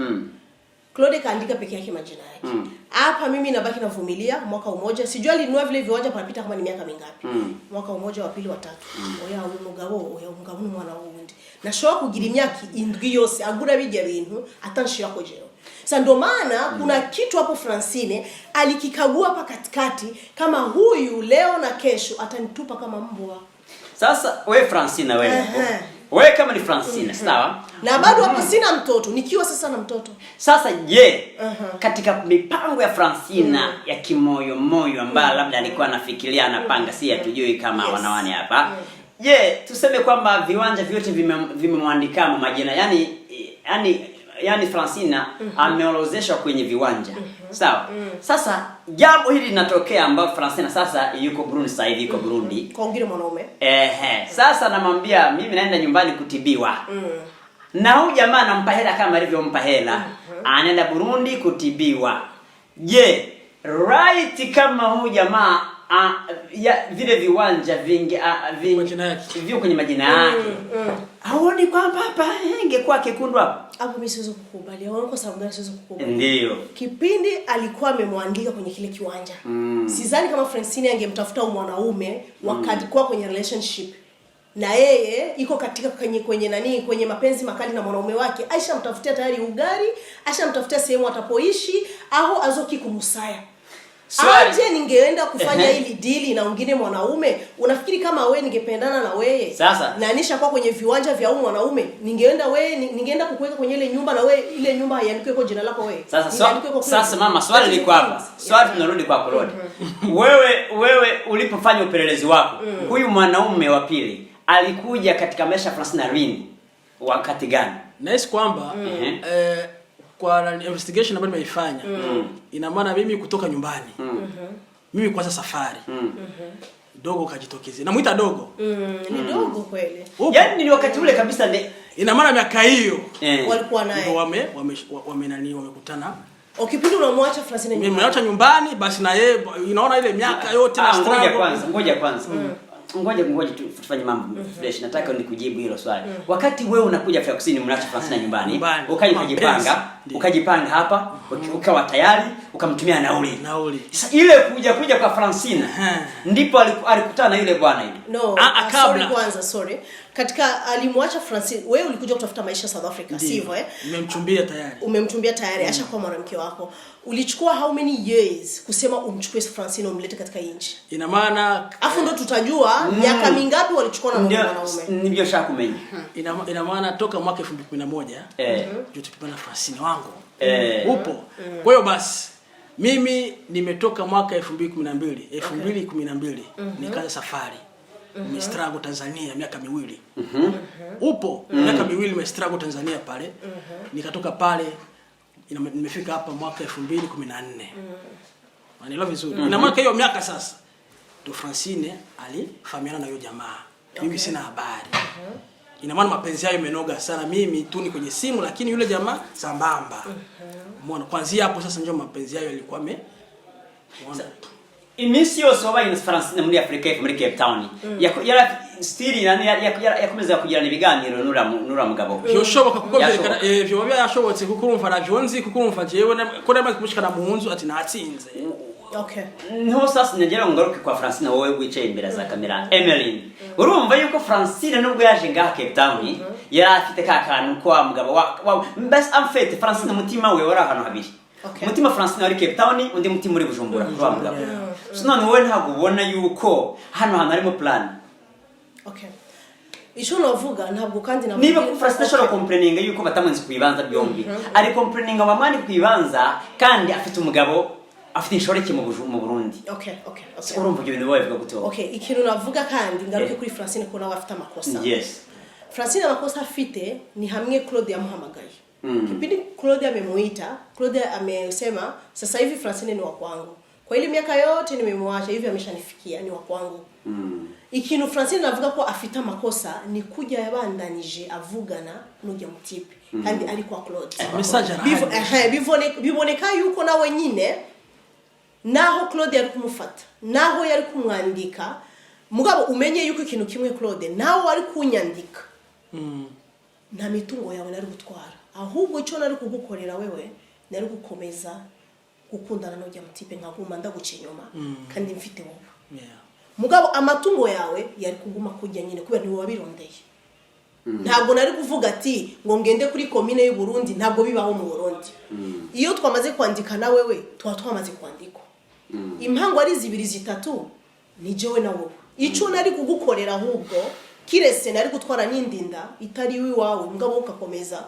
Claude kaandika peke yake majina yake. Hapa mimi nabaki navumilia mwaka mmoja. Sijui alinua vile viwanja panapita kama ni miaka mingapi. Mwaka mmoja wa pili wa tatu. Oya umugabo mwana wondi. Na showa kugirimya indwi yose agura bijya bintu atanshira ko jero. Sasa ndo maana kuna kitu hapo Francine alikikagua hapa katikati kama huyu leo na kesho atanitupa kama mbwa.
Sasa wewe Francine wewe kama ni Francine sawa?
Na bado hapo sina mtoto, nikiwa sasa na mtoto.
Sasa je, katika mipango ya Francine ya kimoyo ambayo labda alikuwa anafikiria anapanga si hatujui kama wanawani hapa. Je, tuseme kwamba viwanja vyote vimemwandikamo majina yani Francine ameorozeshwa kwenye viwanja. Sawa? Sasa jambo hili linatokea ambapo Francine sasa yuko Burundi sasa hivi yuko Burundi.
Kwa ngine mwanaume.
Sasa namwambia mimi naenda nyumbani kutibiwa. Na huyu jamaa anampa hela kama alivyompa hela. Anaenda Burundi kutibiwa. Je, right kama huyu jamaa vile viwanja vingi vio kwenye majina yake. Haoni kwamba hapa ingekuwa kekundu hapa.
Hapo mimi siwezi kukubali. Haona kwa sababu gani siwezi kukubali?
Ndio.
Kipindi alikuwa amemwandika kwenye kile kiwanja. Sidhani kama Francine angemtafuta mwanaume wakati kwa kwenye relationship. Na yeye iko katika kwenye mapenzi makali na mwanaume wake. Aisha mtafutia tayari ugari, Aisha mtafutia sehemu atapoishi au azoki kumusaya. Aje ningeenda kufanya hili deal na mwingine mwanaume, unafikiri kama wewe ningependana na wewe?
Sasa
na anisha kwa kwenye viwanja vya huyu mwanaume, ningeenda kukuweka kwenye ile nyumba na wewe ile nyumba haiandikwe kwa jina lako wewe.
Sasa mama, swali liko hapa. Swali tunarudi kwa Claude. Wewe ulipofanya upelelezi wako, huyu mwanaume wa pili alikuja katika maisha Francine Rini wakati gani?
Nahisi kwamba kwa investigation ambayo nimeifanya ina maana mimi kutoka nyumbani mimi kwanza safari dogo kajitokeze namuita dogo
ni dogo kweli
yani ni wakati ule kabisa
ina maana miaka hiyo
walikuwa naye
wamekutana
ukipindi unamwacha Francine nyumbani
nimeacha nyumbani basi na yeye inaona ile miaka yote na
ngoja kwanza ngoja tufanye mambo fresh. Nataka nikujibu hilo swali. Wakati wewe unakuja Afrika Kusini mnacho Francine nyumbani, ukajipanga hapa, ukawa tayari, ukamtumia nauli.
Sasa
ile kuja kwa Francine ndipo alikutana yule bwana yule.
No, sorry. Katika alimwacha Francine, wewe ulikuja kutafuta maisha South Africa, sivyo Umemchumbia tayari, acha kwa mwanamke wako. Ulichukua how many years kusema umchukue Francine umlete katika nchi?
Ina maana
afu ndo tutajua miaka mingapi walichukua na mwanaume.
Ndio shakumenya.
Ina maana toka mwaka 2011 ndio tupipana Francine wangu. Upo. Kwa hiyo basi mimi nimetoka mwaka 2012 nikaanza safari. Nimestruggle Tanzania miaka miwili. Upo miaka miwili nimestruggle Tanzania pale. Nikatoka pale nimefika hapa mwaka 2014. Wanaelewa vizuri. Ina maana hiyo miaka sasa to Francine alifahamiana na yule jamaa. Mimi sina habari. Ina maana mapenzi yao yamenoga sana, mimi tu ni kwenye simu lakini yule jamaa sambamba. Umeona kuanzia hapo sasa ndio mapenzi yao yalikuwa umeona.
Imisio soba in France muri Afrika muri Cape Town. Yara stili nani yakomeza kugira ibiganiro nura mugabo.
Yoshoboka kuko byerekana byo biba yashobotse kuko urumva navyonzi kuko urumva jewe ko namaze kumushikana mu nzu ati natsinze.
Okay.
Nho sasa nagera ngaruke kwa Francine wowe wicaye imbere za kamera. Emeline. Urumva yuko Francine nubwo yaje ngaha Cape Town yari afite kakantu kwa mugabo wa best amfete Francine mutima we wari ahantu habiri. Mutima Francine wari Cape Town undi mutima muri Bujumbura kwa mugabo. So none wowe ntabwo ubona yuko hano harimo plan.
Okay. Isho novuga ntabwo kandi navuga
niba ku frustration complaining yuko batamanzi kuyibanza byombi. Ari complaining abamani kuyibanza kandi afite umugabo afite inshoreke mu Burundi.
Okay.
Urumva ibyo bintu bavuga guto.
Okay, ikintu navuga kandi ngaruke kuri Francine ko nawe afite amakosa.
Yes.
Francine amakosa afite ni hamwe Claude yamuhamagaye. Kipindi Claude amemuita, Claude amesema sasa hivi Francine ni wa kwangu. Kwa ile miaka yote nimemwacha hivi ameshanifikia ni wa kwangu. Ikintu Francine navuga ko afite amakosa ni kujya yabandanije avugana n'ujya mutipe kandi ari kwa Claude.
Message
biboneka yuko nawe nyine naho Claude yari kumufata naho yari kumwandika mugabo umenye yuko ikintu kimwe Claude naho ari kunyandika nta mitungo yawe nari gutwara ahubwo cyo nari kugukorera wewe nari gukomeza gukundana n'ujya mutipe nkaguma ndagucinyoma kandi mfite wowe mugabo amatungo yawe yari kuguma kujya nyine kubera ni wowe wabirondeye. Ntabwo nari kuvuga ati ngo ngende kuri commune y'u Burundi ntabwo bibaho mu Burundi. Iyo twamaze kwandika na wewe twamaze kwandika. Impango ari zibiri zitatu ni jewe na wowe. Ico nari kugukorera ahubwo kirese nari gutwara n'indinda itari wiwawe mugabo ukakomeza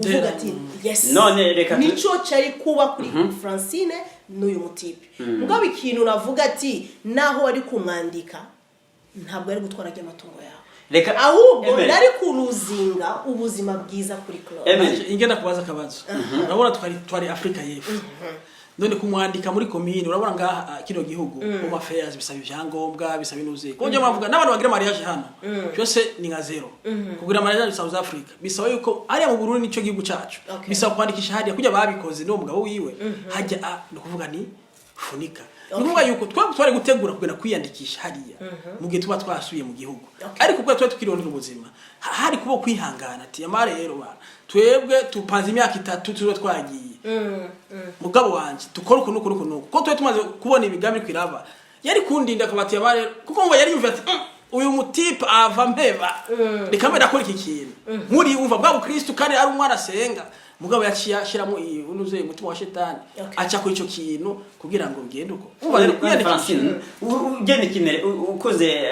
uvuga ati yes.
None reka
nico cyari kuba kuri Francine n'uyu mutipe. Mugabo ikintu navuga ati naho ari kumwandika ntabwo ari gutwara amatungo yawe.
Reka
ahubwo nari kuruzinga ubuzima bwiza kuri Claude.
Ingenda kubaza kabazo. Urabona twari Afrika y'Epfo. None kumwandika muri commune urabona ngaha kino gihugu mu affairs bisaba ibyangombwa bisaba inuze. Konje bavuga n'abantu bagira mariage hano. Cyose ni nka zero. Kugira mariage South Africa bisaba yuko ari mu Burundi nico gihugu cyacu. Bisaba kwandikisha hadi kujya babikoze no mugabo wiwe hajya no kuvuga ni funika. Nuvuga yuko twari gutegura kugenda kwiyandikisha hariya mu gihe tuba twasuye mu gihugu. Ariko kuko twari tukirondera ubuzima hari kubo kwihangana ati amare rero ba twebwe tupanze imyaka 3 tuzo twagiye. Mugabo wanje tukora ukuntu kuko twari tumaze kubona ibigambi kwiraba yari kundinda kabati amare kuko ngo yari yumva ati uyu mutipe ava mpeba rikamera akora iki kintu muri umva bwa Kristo kandi ari umwana asenga mugabo yashiramo unuze umutima wa shetani acha ko ico kintu kugira ngo ngende uko
umva Francine ugende kinere ukoze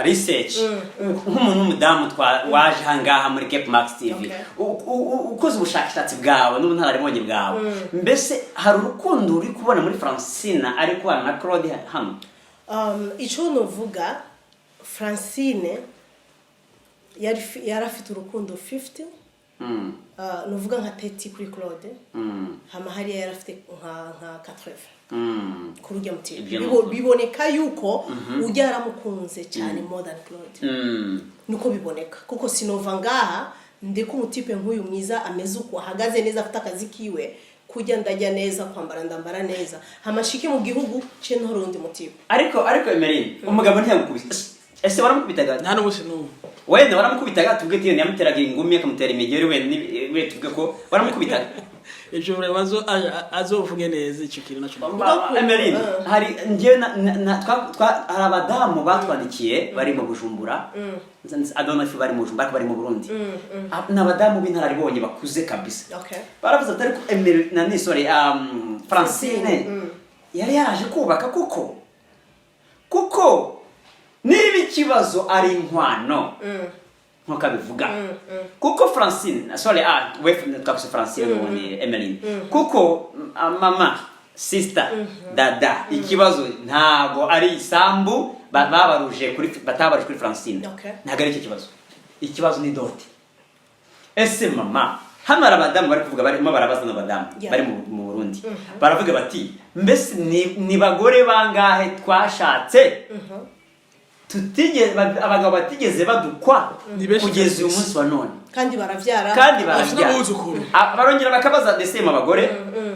research nk'umuntu w'umudamu waje hangaha muri Cape Max TV ukoze ubushakashatsi bwawe n'ubunararibonye bwawe mbese hari urukundo uri kubona muri Francine ari kubana na Claude hano
ico novuga Francine yari afite urukundo 50 nuvuga nka 30 kuri Claude hama hariya yari afite nka 80 kurujya mutipe biboneka yuko ujya yaramukunze cyane more than Claude nuko biboneka kuko sinova ngaha ndiko umutipe nk'uyu mwiza ameze uko ahagaze neza afite akazi kiwe kujya ndajya neza kwambara ndambara neza hamashike mu gihugu cye ntorundi mutipe
ariko Emeline umugabo ntiyagukubise ese waramukubitaga
nta n'ubusi n'umwe
wenda waramukubitaga tubwe tiyo yamuteraga ingumi akamutera imigeri we tuvuge ko waramukubitaga
ejo azovuge neza icyo kintu naco
Emeline hari ngiye hari abadamu batwandikiye bari mu Bujumbura adonnefu bari mu Bujumbura bari mu Burundi n'abadamu b'intararibonye bakuze kabisa baravuze atari ko Emeline na sorry Francine yari yaraje kubaka kuko niba ikibazo ari inkwano nkuko abivuga kuko Francine sorry we twakuse Francine n'ubundi Emeline kuko mama sister dada ikibazo ntago ari isambu babaruje kuri Francine ntago ari ikibazo ni dote ese mama hano hari abadamu bari kuvuga barimo barabaza n'abadamu bari mu Burundi baravuga bati mbese ni bagore bangahe twashatse abagabo batigeze badukwa kugeza uyu munsi wa none
kandi baravyara
barongera bakabaza desema abagore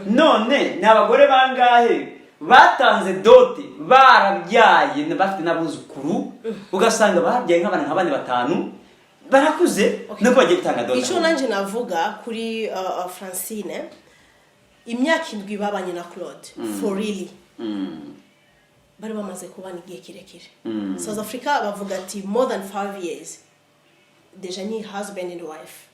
none ni abagore bangahe batanze dote barabyaye bafite n'abuzukuru ugasanga babyaye nk'abana nk'abandi batanu barakuze no bagiye gutanga dote
ico nanje navuga kuri Francine imyaka 7 babanye na Claude for really bari bamaze kubana igihe kirekire South Africa bavuga ati more than 5 years deja ni husband and wife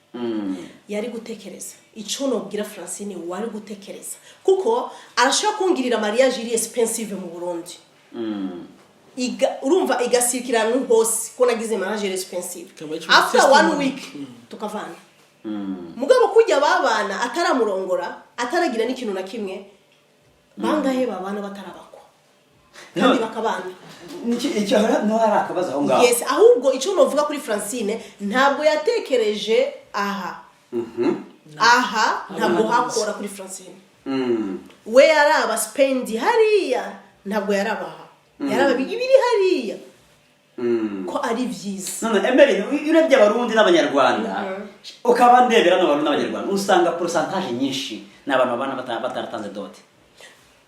yari gutekereza ico nobwira Francine wari gutekereza kuko arashaka kungirira mariage iri expensive mu Burundi urumva igasirikirana hose ko nagize mariage expensive after 1 week tukavana mugabo kujya babana ataramurongora ataragira n'ikintu na kimwe bangahe babana batarabakwa kandi bakabana
icyo no hari akabazo aho ngaho
yes ahubwo icyo novuga kuri Francine ntabwo yatekereje aha ntabwo hakora kuri Francine we yaraba spend hariya ntabwo yarabaha yaraba bigibiri hariya ko ari vyiza
none Emeline urebye abarundi n'abanyarwanda ukaba ndebera n'abarundi n'abanyarwanda usanga pourcentage nyinshi n'abantu babana bataratanze dote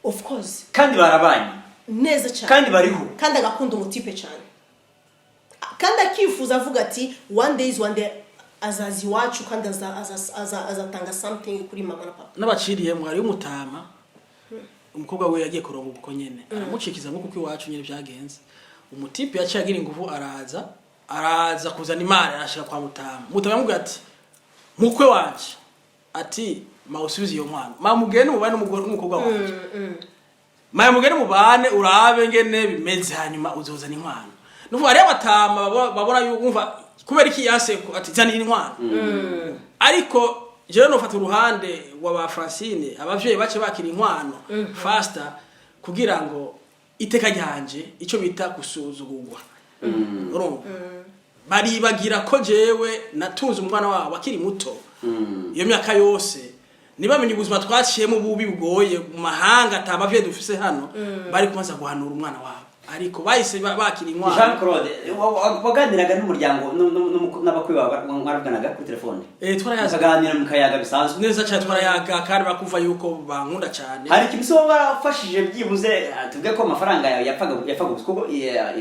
of course
kandi barabanye
neza cyane
kandi bariho
kandi agakunda umutipe cyane kandi akifuza avuga ati one day azazi wacu kandi azatanga something kuri mama na papa
n'abaciriye mwari umutama umukobwa we yagiye kuronga uko nyene aramucikiza nko kuko iwacu nyene byagenze umutipe yaciye ingufu araza kuzana imari arashika kwa mutama yamubwira ati mukwe wanje ati mausubize iyo mwana mamugene mubane umugore n'umukobwa wanje maya mugene mubane urabe ngene bimeze hanyuma uzozana inkwano nuvuga ari abatama babona yumva kubera iki yaseko ati zana inkwano ariko je no fata uruhande wa Francine abavyeyi bace bakira inkwano faster kugira ngo iteka ryanje ico bita gusuzugurwa urumva bari bagira ko jewe natuze umwana wabo akiri muto iyo myaka yose nibamenye ubuzima twaciyemo bubi bugoye mu mahanga atabavye dufise hano bari kumaza guhanura umwana wabo ariko bahise bakira inkwano
Jean Claude waganiraga n'umuryango n'abakwe mwarabwanaga kuri telefone twarayaganira mu kayaga bisanzwe
neza cyane twarayaga kandi bakuva yuko bankunda cyane
hari ikintu so barafashije byibuze tuvuge ko amafaranga yapfaga kuko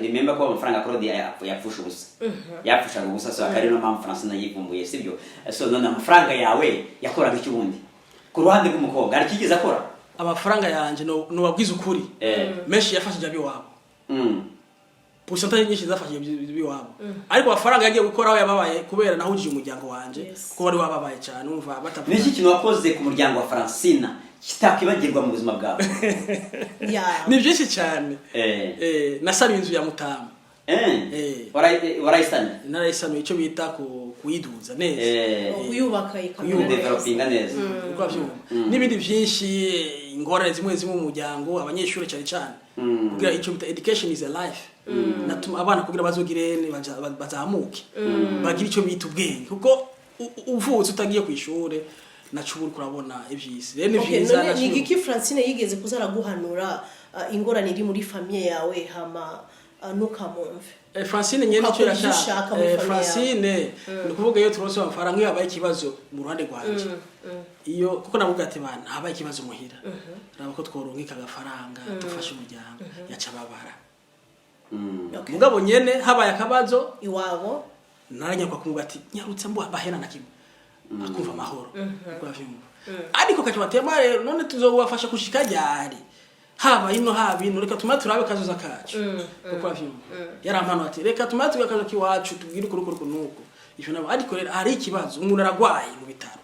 remember ko amafaranga Claude yapfusha ubusa yapfushaga ubusa so akari no mpamvu Francine yivumbuye sibyo so none amafaranga yawe yakoraga iki ubundi ku ruhande rw'umukobwa ari kigeze akora
amafaranga yanje no babwiza ukuri menshi yafashije abiwabo pourcentage nyinshi zafashije biwabo ariko amafaranga yagiye gukora aho yababaye kubera nahujije umuryango wanje ko bari wababaye cyane umva batavuga
niki kintu wakoze ku muryango wa Francine kitakibagirwa mu buzima bwawe
ni byinshi cyane nasaba inzu ya Mutama
warayisana
narayisana icyo bita kuyiduza neza
uyubaka
developinga neza
uko avyumva n'ibindi byinshi ingorane zimwe mu muryango abanyeshuri cyane kugira icyo bita education is a life natuma abana kugira bazogirene bazamuke bagira icyo bita ubwenge kuko uvutse utagiye ku ishure nacubura kurabona ivyisi rene vyiza
ni giki Francine yigeze kuzara guhanura ingorane iri muri famille yawe hama nukamumve
Francine nyene cyo yashaka Francine nukuvuga iyo turose amafaranga yabaye ikibazo mu ruhande rwanje iyo kuko navuga ati bana habaye ikibazo muhira raba ko tworonka agafaranga dufashe umuryango yaca babara mugabo nyene habaye akabazo
iwabo
naranyakwa kumubwa ati nyarutse mbu bahera na kimwe akumva amahoro uravyumva ariko kaje batema rero none tuzobafasha kushika ryari haba ino reka tumate turabe kazoza kacu uravyumva yarampano ati reka tumate tugakaza kiwacu tubwire uko nuko ivyo nabo ariko rero hari ikibazo umuntu aragwaye mu bitaro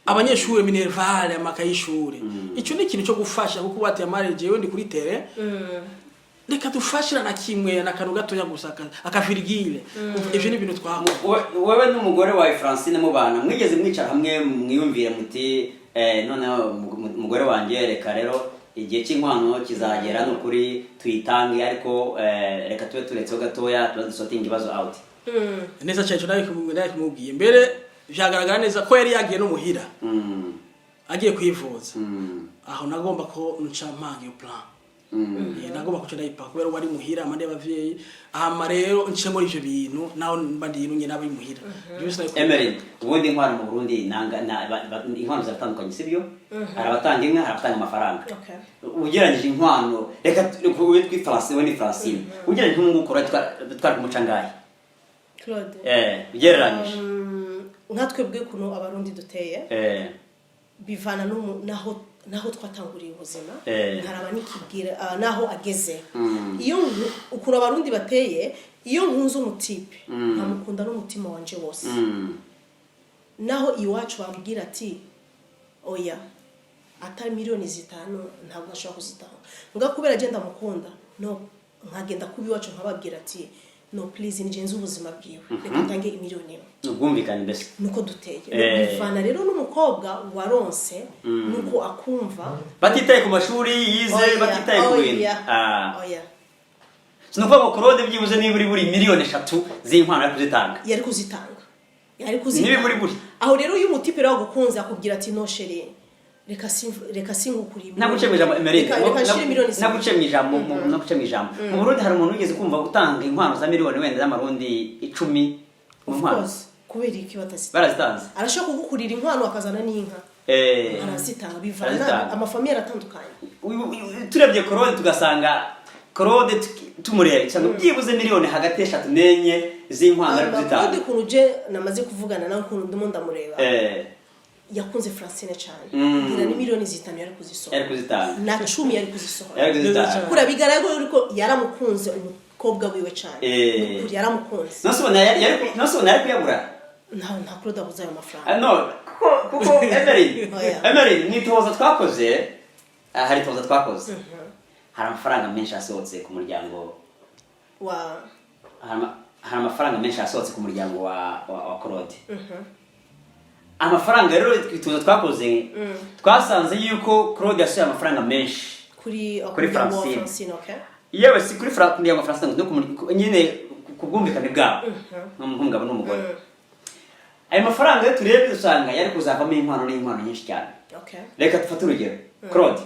abanyeshure minervale amakayishure ico ni ikintu cyo gufasha kuko bati amare jewe ndi kuri tere reka dufashira na kimwe na kanu gato yagusaka akafirigire ivyo ni ibintu twakora
wewe n'umugore wa Francine mubana mwigeze mwicara hamwe mwiyumvire muti none umugore wanje reka rero igihe cy'inkwano kizagera no kuri tuyitange ariko reka tube turetseho gatoya tubadusotinga ibibazo out
neza cyane nayo kumubwiye mbere vyagaragara neza ko yari yagiye no muhira agiye kwivuza aho nagomba ko nca mpanga yo plan nagomba kuca ndayipa kubera wari muhira amande y'abavyeyi ama rero nce muri ivyo bintu naho mbandi nyine nabo muhira
Emery ubundi inkwano mu Burundi inkwano zaratandukanye sibyo arabatanga inka arabatanga amafaranga ugereranyije inkwano reka witwa Francine we ni Francine ugereranyije nk'umukora twari kumucangaye
Claude
ugereranyije
nkatwe bwe kuno abarundi duteye bivana naho twatanguriye ubuzima nkaraba nikibwira naho ageze iyo ukura abarundi bateye iyo nkunze umutipe nkamukunda n'umutima wanje wose naho iwacu bambwira ati oya atari miliyoni 5 ntabwo ashobora kuzitaho nga kubera agenda mukunda no nkagenda kubi iwacu nkababwira ati no please nijenze ubuzima bwiwe reka tange miliyoni
ubwumvikane mbese
nuko duteye bivana rero n'umukobwa waronse nuko akumva
batitaye ku mashuri yize batitaye ku bintu
oya
sinuko ngo Claude byibuze niba buri miliyoni 3 z'inkwano
yari kuzitanga
nibi buri
aho rero uyu mutipe rero gukunze akubwira ati no chérie reka singukuri
nagucemijamo Emery nagucemijamo mu Burundi hari umuntu wigeze kumva gutanga inkwano za miliyoni wenda z'amarundi 10 mu nkwano
kubera iki batazita
barazitanze
arashaka kugukurira inkwano akazana n'inka arazitanga bivana amafamiye aratandukanye
turebye Claude tugasanga Claude tumurebe cyangwa byibuze miliyoni hagati ya 3 n'enye z'inkwano ari kuzitanga
Claude kunuje namaze kuvugana nawe kuntu ndimo ndamureba yakunze Francine cyane ngira ni miliyoni 5 yari kuzisohora na 10 yari kuzisohora kura bigaragara yuko yaramukunze umukobwa wiwe cyane kuri yaramukunze
nasubona yari kuyabura
nta Claude abuza ayo mafaranga
no kuko Emery nitoza twakoze hari toza twakoze hari amafaranga menshi asohotse ku muryango hari amafaranga menshi asohotse ku muryango wa Claude amafaranga rero twitoza twakoze twasanze yuko Claude yasuye amafaranga menshi kuri Francine yewe si kuri Francine no nyine kubwumvikane bwabo n'umugabo n'umugore ayo mafaranga rero turebe dusanga yari kuzavamo inkwano nyinshi cyane reka dufate urugero Claude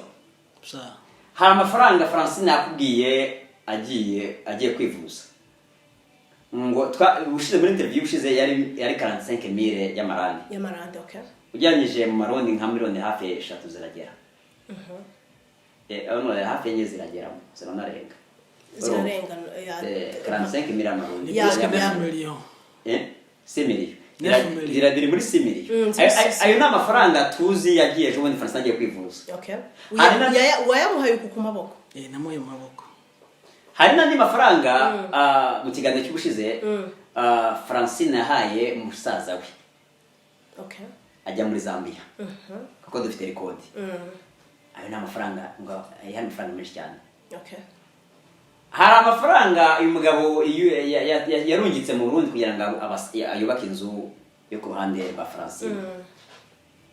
hari amafaranga Francine yakubwiye agiye kwivuza ngo ushize muri interview ushize yari 45000 y'amarande ujyanyije mu marundi nka miliyoni hafi 3 ziragera ano hafi enye ziragera ziranarenga 45000 y'amarundi simili Diradiri muri simili ayo na amafaranga tuzi yagiye ejo bundi Francine agiye kwivuza
wayamuhaye ku maboko
namuhaye mu maboko
hari nandi mafaranga mu kiganiro cy'ubushize Francine yahaye umusaza we ajya muri Zambia kuko dufite record ayo na amafaranga ngo hari amafaranga menshi cyane hari amafaranga uyu mugabo yarungitse mu Burundi kugira ngo ayubake inzu yo ku ruhande rwa Francine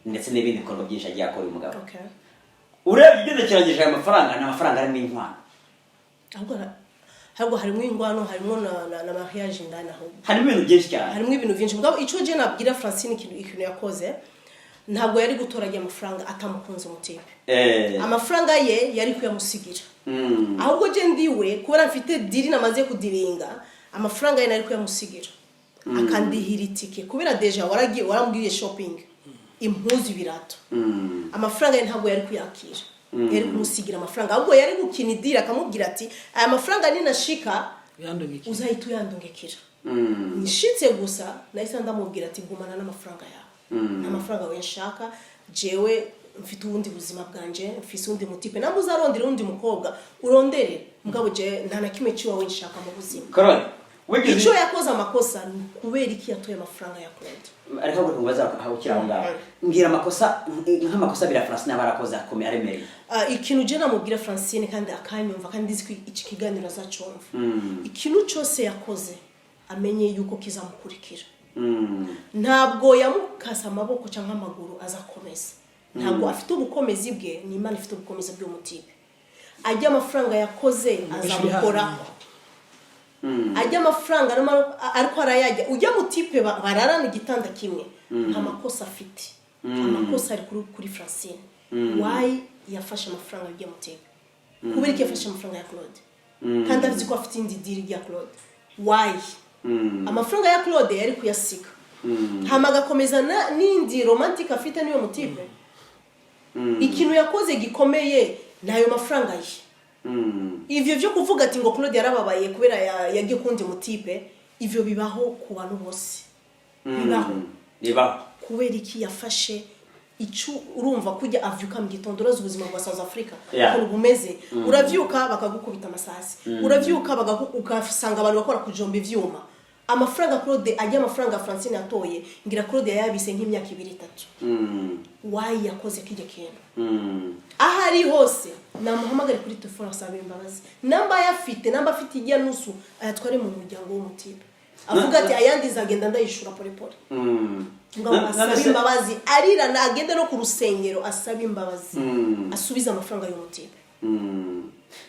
ndetse n'ibindi bikorwa byinshi agiye akora uyu mugabo urebye igenekeranyije ayo mafaranga ni amafaranga arimo inkwano
ahubwo harimo ingwano harimo na mariage indani aho
harimo ibintu byinshi cyane
harimo ibintu byinshi mugabo ico je nabwira Francine ikintu yakoze ntabwo yari gutoranya amafaranga atamukunze umutipe amafaranga ye yari kuyamusigira ahubwo je ndiwe kubera mfite diri namaze kudiringa amafaranga ye nari kuyamusigira akandihira itike kubera deja waramubwiye shopping impuzu birato amafaranga ye ntabwo yari kuyakira yari kumusigira amafaranga ahubwo yari gukina idira akamubwira ati aya mafaranga ninashika uzahita uyandungekira nishitse gusa nahise ndamubwira ati gumana n'amafaranga yawe n'amafaranga we nshaka jewe mfite ubundi buzima bwanje mfise undi mutipe nabo uzarondera undi mukobwa urondere mugabo je nta na kimwe ciwawe nshaka mu buzima
Claude
icyo yakoze amakosa kubera iki yatoye amafaranga ya Claude
ariko ngo kubaza aho kiraho ngaho ngira amakosa nk'amakosa bira Francine abarakoze akomeye aremereye
ikintu je namubwira Francine kandi akanyumva kandi ndizi iki kiganiro azacumva ikintu cyose yakoze amenye yuko kizamukurikira ntabwo yamukasa amaboko cyangwa amaguru azakomeza ntabwo afite ubukomezi bwe ni Imana ifite ubukomezi bw'umutipe ajya amafaranga yakoze azamukoraho ajya amafaranga ariko arayajya ujya mutipe bararana igitanda kimwe amakosa afite amakosa ari kuri Francine why yafashe amafaranga y'ijya mutipe kubera iki yafashe amafaranga ya Claude kandi azi ko afite indi deal ya Claude why amafaranga ya Claude yari kuyasiga hamagakomeza n'indi romantic afite niyo mutipe ikintu yakoze gikomeye nayo mafaranga ye ivyo byo kuvuga ati ngo Claude yarababaye kubera yagiye kundi mutipe ivyo bibaho ku bantu bose bibaho kubera iki yafashe icu urumva kujya avyuka mu gitondo urazi ubuzima bwa South Africa ko bumeze uravyuka bakagukubita amasasi uravyuka ukasanga abantu bakora kujomba ivyuma amafaranga Claude ajya amafaranga Francine yatoye ngira Claude yayabise nk'imyaka 2-3 why yakoze kije kintu ahari hose namuhamagara kuri telefone asaba imbabazi namba afite ijya nusu ayatware mu muryango w'umutipe avuga ati ayandi zagenda ndayishura pole pole ngabo asaba imbabazi arira na agenda no ku rusengero asaba imbabazi asubiza amafaranga y'umutipe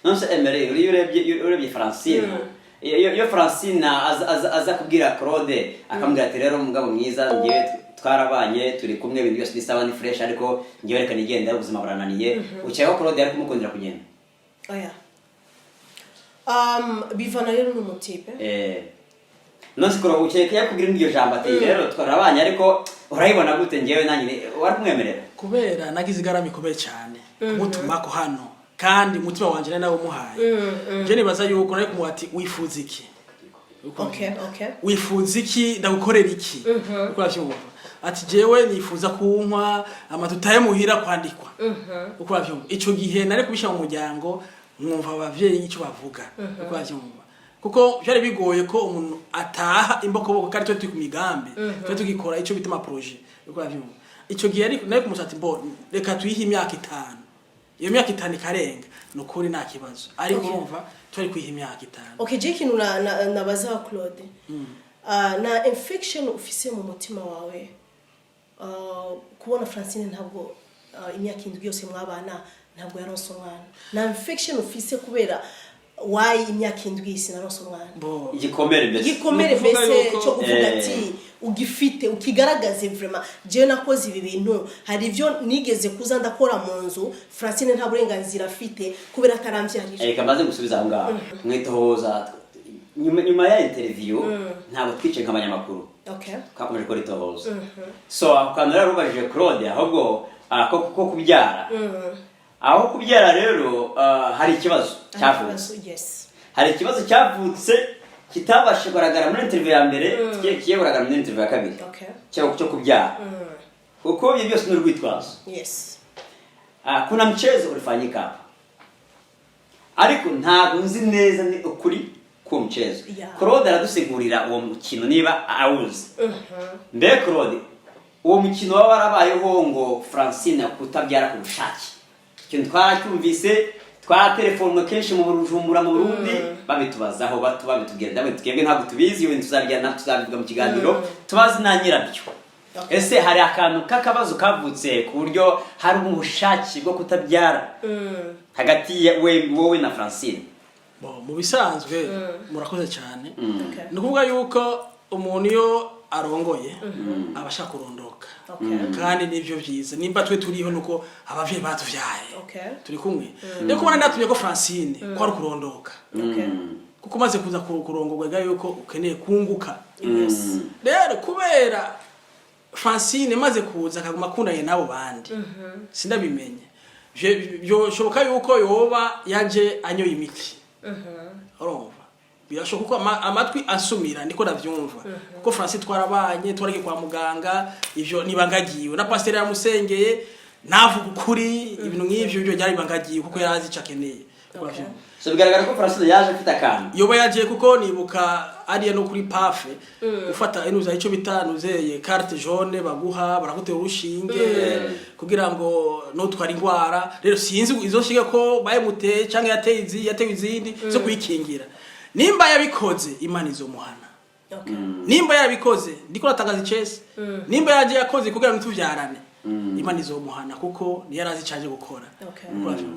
nonse Emery urebye Francine iyo Francine aza kubwira Claude akambwira ati rero umugabo mwiza ngiye twarabanye turi kumwe ibintu byose bisaba ni fresh ariko ngiye reka nigenda ubuzima burananiye ucyeka Claude yari kumukundira kugenda
oya bivana rero n'umutipe
nonse ko ucyeka yakubwira iryo jambo ati rero twarabanye ariko urayibona gute ngiye nanjye wari kumwemerera
kubera nagize igarami komeye cyane kumutuma ko hano kandi mutima wanje nawe umuhaye je nibaza yuko nari kumuhati wifuza iki
okay
wifuza iki ndagukorera iki uko avyumva ati jewe nifuza kunkwa amatutaye muhira kwandikwa uko avyumva ico gihe nari kubisha mu muryango mwumva abavyeyi icyo bavuga uko avyumva kuko byari bigoye ko umuntu ataha imbokoboko kandi cyo turi ku migambi cyo tugikora ico bituma projet uko avyumva ico gihe nari kumusati mbo reka tuyihe imyaka 5 iyo myaka 5 ikarenga nukuri nta kibazo ariko urumva twari kwiha imyaka 5
okay je kintu nabaza Claude na infection ufise mu mutima wawe kubona Francine ntabwo imyaka 7 yose mwabana ntabwo yaronse umwana na infection ufise kubera why imyaka 7 sinaronse umwana igikomere mbese cyo kuvuga ati ugifite ukigaragaze vraiment je nakoze ibi bintu hari ivyo nigeze kuza ndakora mu nzu Francine nta burenganzira afite kubera ataramvyarira
reka maze gusubiza aho ngaho mwitohoza nyuma ya interview ntabwo twice nk'abanyamakuru
okay
twakomeje kuri tohoza so akanura rubajije Claude ahubwo ko kubyara aho kubyara rero hari ikibazo cyavutse hari ikibazo cyavutse kitabashe kugaragara muri interview ya mbere kigiye kugaragara muri interview ya kabiri cyo kubyara uko ibyo byose n'urwitwazo kuna mchezo ulifanyika ariko ntabwo nzi neza ni ukuri ku mchezo Claude aradusigurira uwo mukino niba awuzi mbe Claude uwo mukino warabayeho ngo Francine kutabyara ku bushake kintu twaracyumvise twaraterefone kenshi mu Bujumbura mu Burundi babitubazaho babitubwira twebwe ntabwo tubizi ibintu tuzabivuga mu kiganiro tubazi na nyirabyo ese hari akantu kakabazo kavutse ku buryo hari ubushake bwo kutabyara hagati wowe na Francine
mu bisanzwe murakoze cyane ni kuvuga yuko umuntu yo arongoye abasha kurondoka kandi nivyo byiza nimba twe turiho nuko abavyeyi batuvyaye turi kumwe rero kubona ndatumye ko Francine ko ari kurondoka kuko maze kuza kurongorwa ga yuko ukeneye kunguka rero kubera Francine maze kuza akaguma kundaye nabo bandi sindabimenye byo shoboka yuko yoba yaje anyoye imiti urumva birashoboka kuko amatwi asumira ndiko ndavyumva kuko Francis twarabanye twaragiye kwa muganga ivyo nibangagiwe na pasteur yamusengeye navuga ukuri ibintu nk'ivyo byo byari bangagiye kuko yarazi cakeneye
so bigaragara ko Francis yaje afite akantu
yoba yaje kuko nibuka ariya no kuri pafe ufata inuza ico bitanuzeye carte jaune baguha barakutera urushinge kugira ngo no twara ingwara rero sinzi izoshige ko bayemuteye canke yateye izindi zo kwikingira nimba yabikoze imana izomuhana nimba yabikoze ndiko natangaza icese nimba yaje yakoze kugira ngo tuvyarane imana izomuhana kuko ni yarazi caje gukora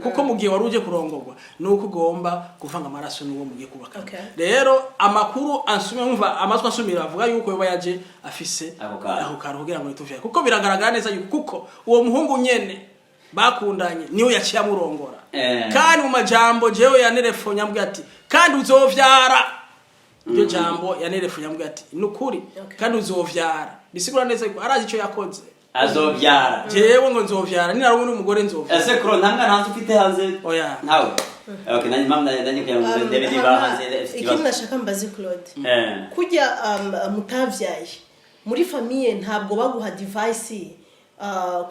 kuko mugiye waruje kurongorwa nuko ugomba kuvanga amaraso nuwo mugiye kubaka rero amakuru ansumye umva amatwa ansumira avuga yuko yoba yaje afise aho karo kugira ngo tuvyare kuko biragaragara neza yuko kuko uwo muhungu nyene bakundanye niyo yaciye amurongora kandi mu majambo jewe yanerefonya ambwe ati kandi uzovyara iryo jambo yanerefonya ambwe ati nukuri kandi uzovyara bisigura neza yuko arazi ico yakoze
azovyara
jewe ngo nzovyara ni narubundi umugore nzovyara
ese kuro ntanga ntanze ufite hanze
oya
ntawe okay nani mama nani kuya ngo David ba hanze
ikindi nashaka mbaze Claude kujya mutavyaye muri famille ntabwo baguha device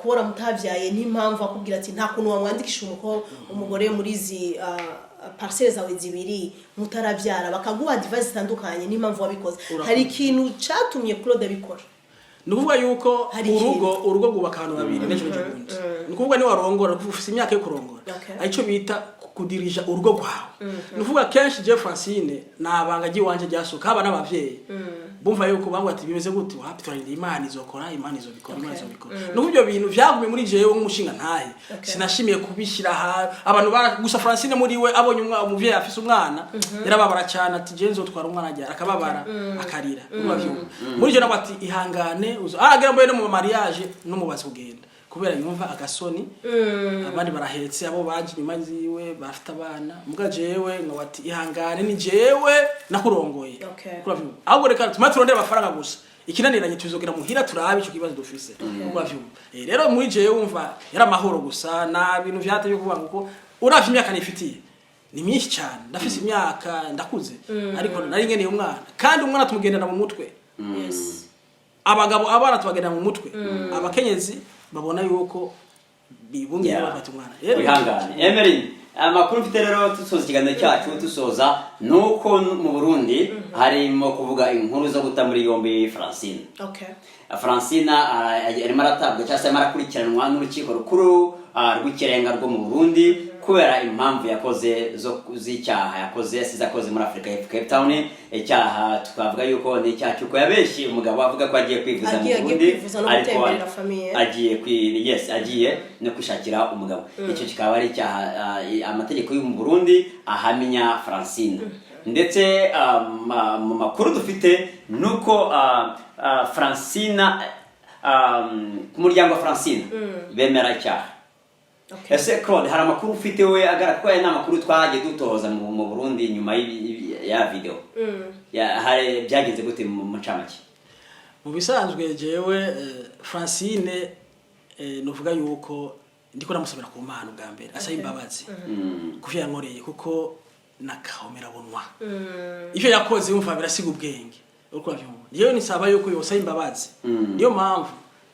kubora mutavyaye n'impamvu akubwira ati nta kuntu wamwandikisha umugore muri zi parcelles zawe zibiri mutaravyara bakaguha device zitandukanye n'impamvu wabikoze hari ikintu catumye Claude abikora
nukuvuga yuko urugo gubaka abantu babiri n'ejo n'ubundi nukuvuga ni warongora ufite imyaka yo kurongora arico bita kudirija urugo rwawe nukuvuga kenshi je Francine nabanga giwanje ryasuka aba n'abavyeyi bumva yuko bangwa ati bimeze gute wapi twarinde imana izokora imana izobikora imana izobikora nubyo bintu vyagumye muri jewe nk'umushinga ntahe sinashimiye kubishira abantu gusa Francine muri we abonye umuvyeyi afise umwana yarababara cyane ati je nzotwara umwana ajya akababara akarira muri je nabati ihangane agera mboye no mu mariage no mubazi kugenda kubera yumva agasoni abandi barahetse abo baje nyuma ziwe bafite abana muga jewe ngawati ihangane ni jewe nakurongoye kuravyo ahubwo reka tumaturondera amafaranga gusa ikinaniranye tuzogera muhira turabe ico kibazo dufise kuravyo rero muri jewe wumva yara mahoro gusa na bintu vyate byo kuvuga ngo uravye imyaka nifitiye ni myinshi cyane ndafise imyaka ndakuze ariko nari ngeneye umwana kandi umwana tumugendana mu mutwe abagabo abana tubagenda mu mutwe abakenyezi babona yuko bibungiye bafata umwana
wihangane Emery amakuru mfite rero tusoza ikiganiro cyacu tusoza nuko mu Burundi harimo kuvuga inkuru zo guta muri yombi Francine Francine arimo aratabwa cyangwa se arakurikiranwa n'urukiko rukuru rw'ikirenga rwo mu Burundi kubera impamvu yakoze zo z'icyaha yakoze sizakoze muri Afrika y'Epfo Cape Town icyaha tukavuga yuko ni icyaha cyuko yabeshi umugabo avuga ko agiye kwivuza mu Burundi ariko agiye no kwishakira umugabo icyo kikaba ari icyaha amategeko y'u Burundi ahamya Francine ndetse mu makuru dufite nuko Francine ku muryango wa Francine bemera icyaha ese Claude hari amakuru ufite we agarako na makuru twagiye dutoza mu Burundi nyuma ya video hari byagenze gute mu ncamake
mu bisanzwe jewe Francine novuga yuko ndiko namusabira ku Mana bwa mbere asa imbabazi kuvya yankoreye kuko nakahomera bonwa ivyo yakoze umva birasiga ubwenge uko avyumva jewe nisaba yuko yosa imbabazi niyo mpamvu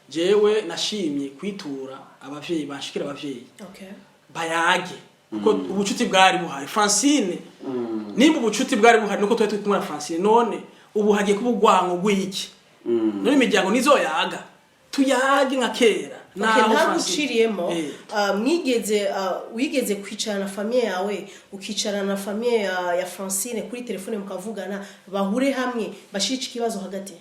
jewe nashimye kwitura abavyeyi bashikira abavyeyi bayage kuko ubucuti bwari buhari Francine nimba ubucuti bwari buhari nuko twari kumwe na Francine none ubu hagiye kubugwango gwiki none imiryango nizoyaga tuyage nka kera
naho Francine wigeze kwicara na famille yawe ukicara na famille ya Francine kuri telefone mukavugana bahure hamwe bashica ikibazo hagati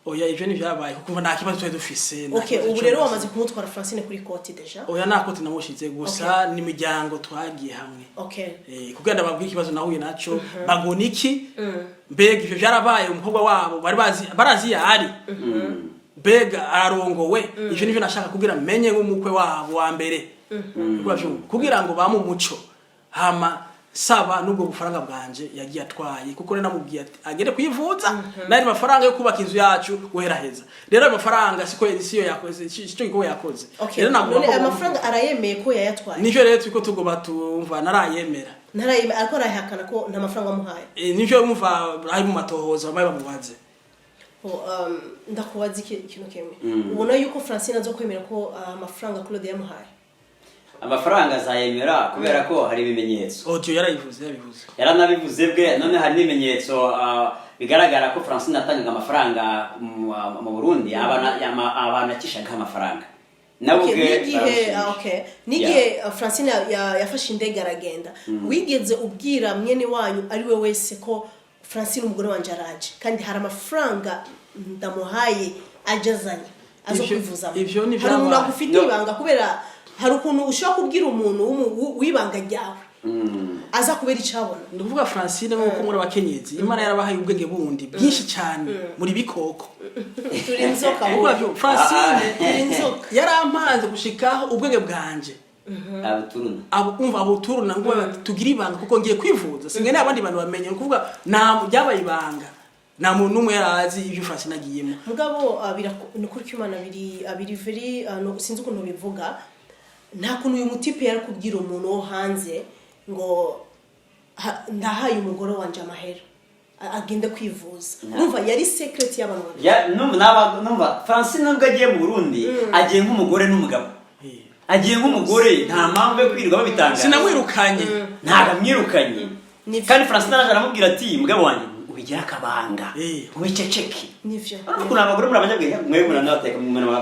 oya ivyo ni vyabaye kuko nta kibazo twari dufise
ubu rero wamaze kumutwara Francine kuri cote deja
oya nta cote namushize gusa ni miryango twagiye hamwe kuko ndababwiye ikibazo nahuye naco bagoniki mbega ivyo vyarabaye umukobwa wabo barazi yari bega arongowe ivyo nivyo nashaka kugira menye nk'umukwe wabo wa mbere kugira ngo bamu muco hama saba nubwo bufaranga bwanje yagiye atwaye kuko rena mubwiye agere kwivuza nari mafaranga yo kubaka inzu yacu guheraheza rero amafaranga siko siyo yakoze cyo giko yakoze
rero nabwo amafaranga arayemeye ko yayatwaye
nivyo rero twiko tugoba tumva narayemera
ntarayime ariko arahakana ko nta mafaranga amuhaye
nivyo umva ari mu matohoza babaye bamubaze
ndakubaza ikintu kimwe ubona yuko Francine azo kwemera ko amafaranga Claude yamuhaye
amafaranga azayemera kubera ko hari ibimenyetso
audio yarabivuze
yaranabivuze bwe none hari n'ibimenyetso bigaragara ko Francine atangaga amafaranga mu Burundi abana kishaga amafaranga nabwe
nigihe Francine yafashe indege aragenda wigeze ubwira mwene wanyu ari we wese ko Francine umugore wanje araje kandi hari amafaranga ndamuhaye ajazanye azo kwivuza
ivyo ni
hari umuntu agufitiye ibanga kubera hari ukuntu ushaka kubwira umuntu wibanga ryawe aza kubera icabona
ndavuga Francine nkuko muri abakenyezi Imana yarabahaye ubwenge bundi bwinshi cyane muri bikoko
turi inzoka
ubwo Francine turi inzoka yarampanze gushikaho ubwenge bwanje abuturuna ngo tugira ibanga kuko ngiye kwivuza singene abandi bantu bamenye kuvuga nta byabaye ibanga nta muntu numwe yarazi ibyo Francine agiyemo
mugabo nukuri ko Imana abiri very sinzi ukuntu bivuga nta kuntu uyu mutipe yari kubwira umuntu wo hanze ngo ndahaye umugore wanje amahera agende kwivuza numva yari secret y'abantu
numva Francine nubwo agiye mu Burundi agiye nk'umugore n'umugabo agiye nk'umugore nta mpamvu yo kwirirwa babitangaza
sinamwirukanye
ntaga mwirukanye kandi Francine araje aramubwira ati mugabo wanjye ubigira akabanga wiceceke
nivyo
kuna abagore muri abanyabwenge mwe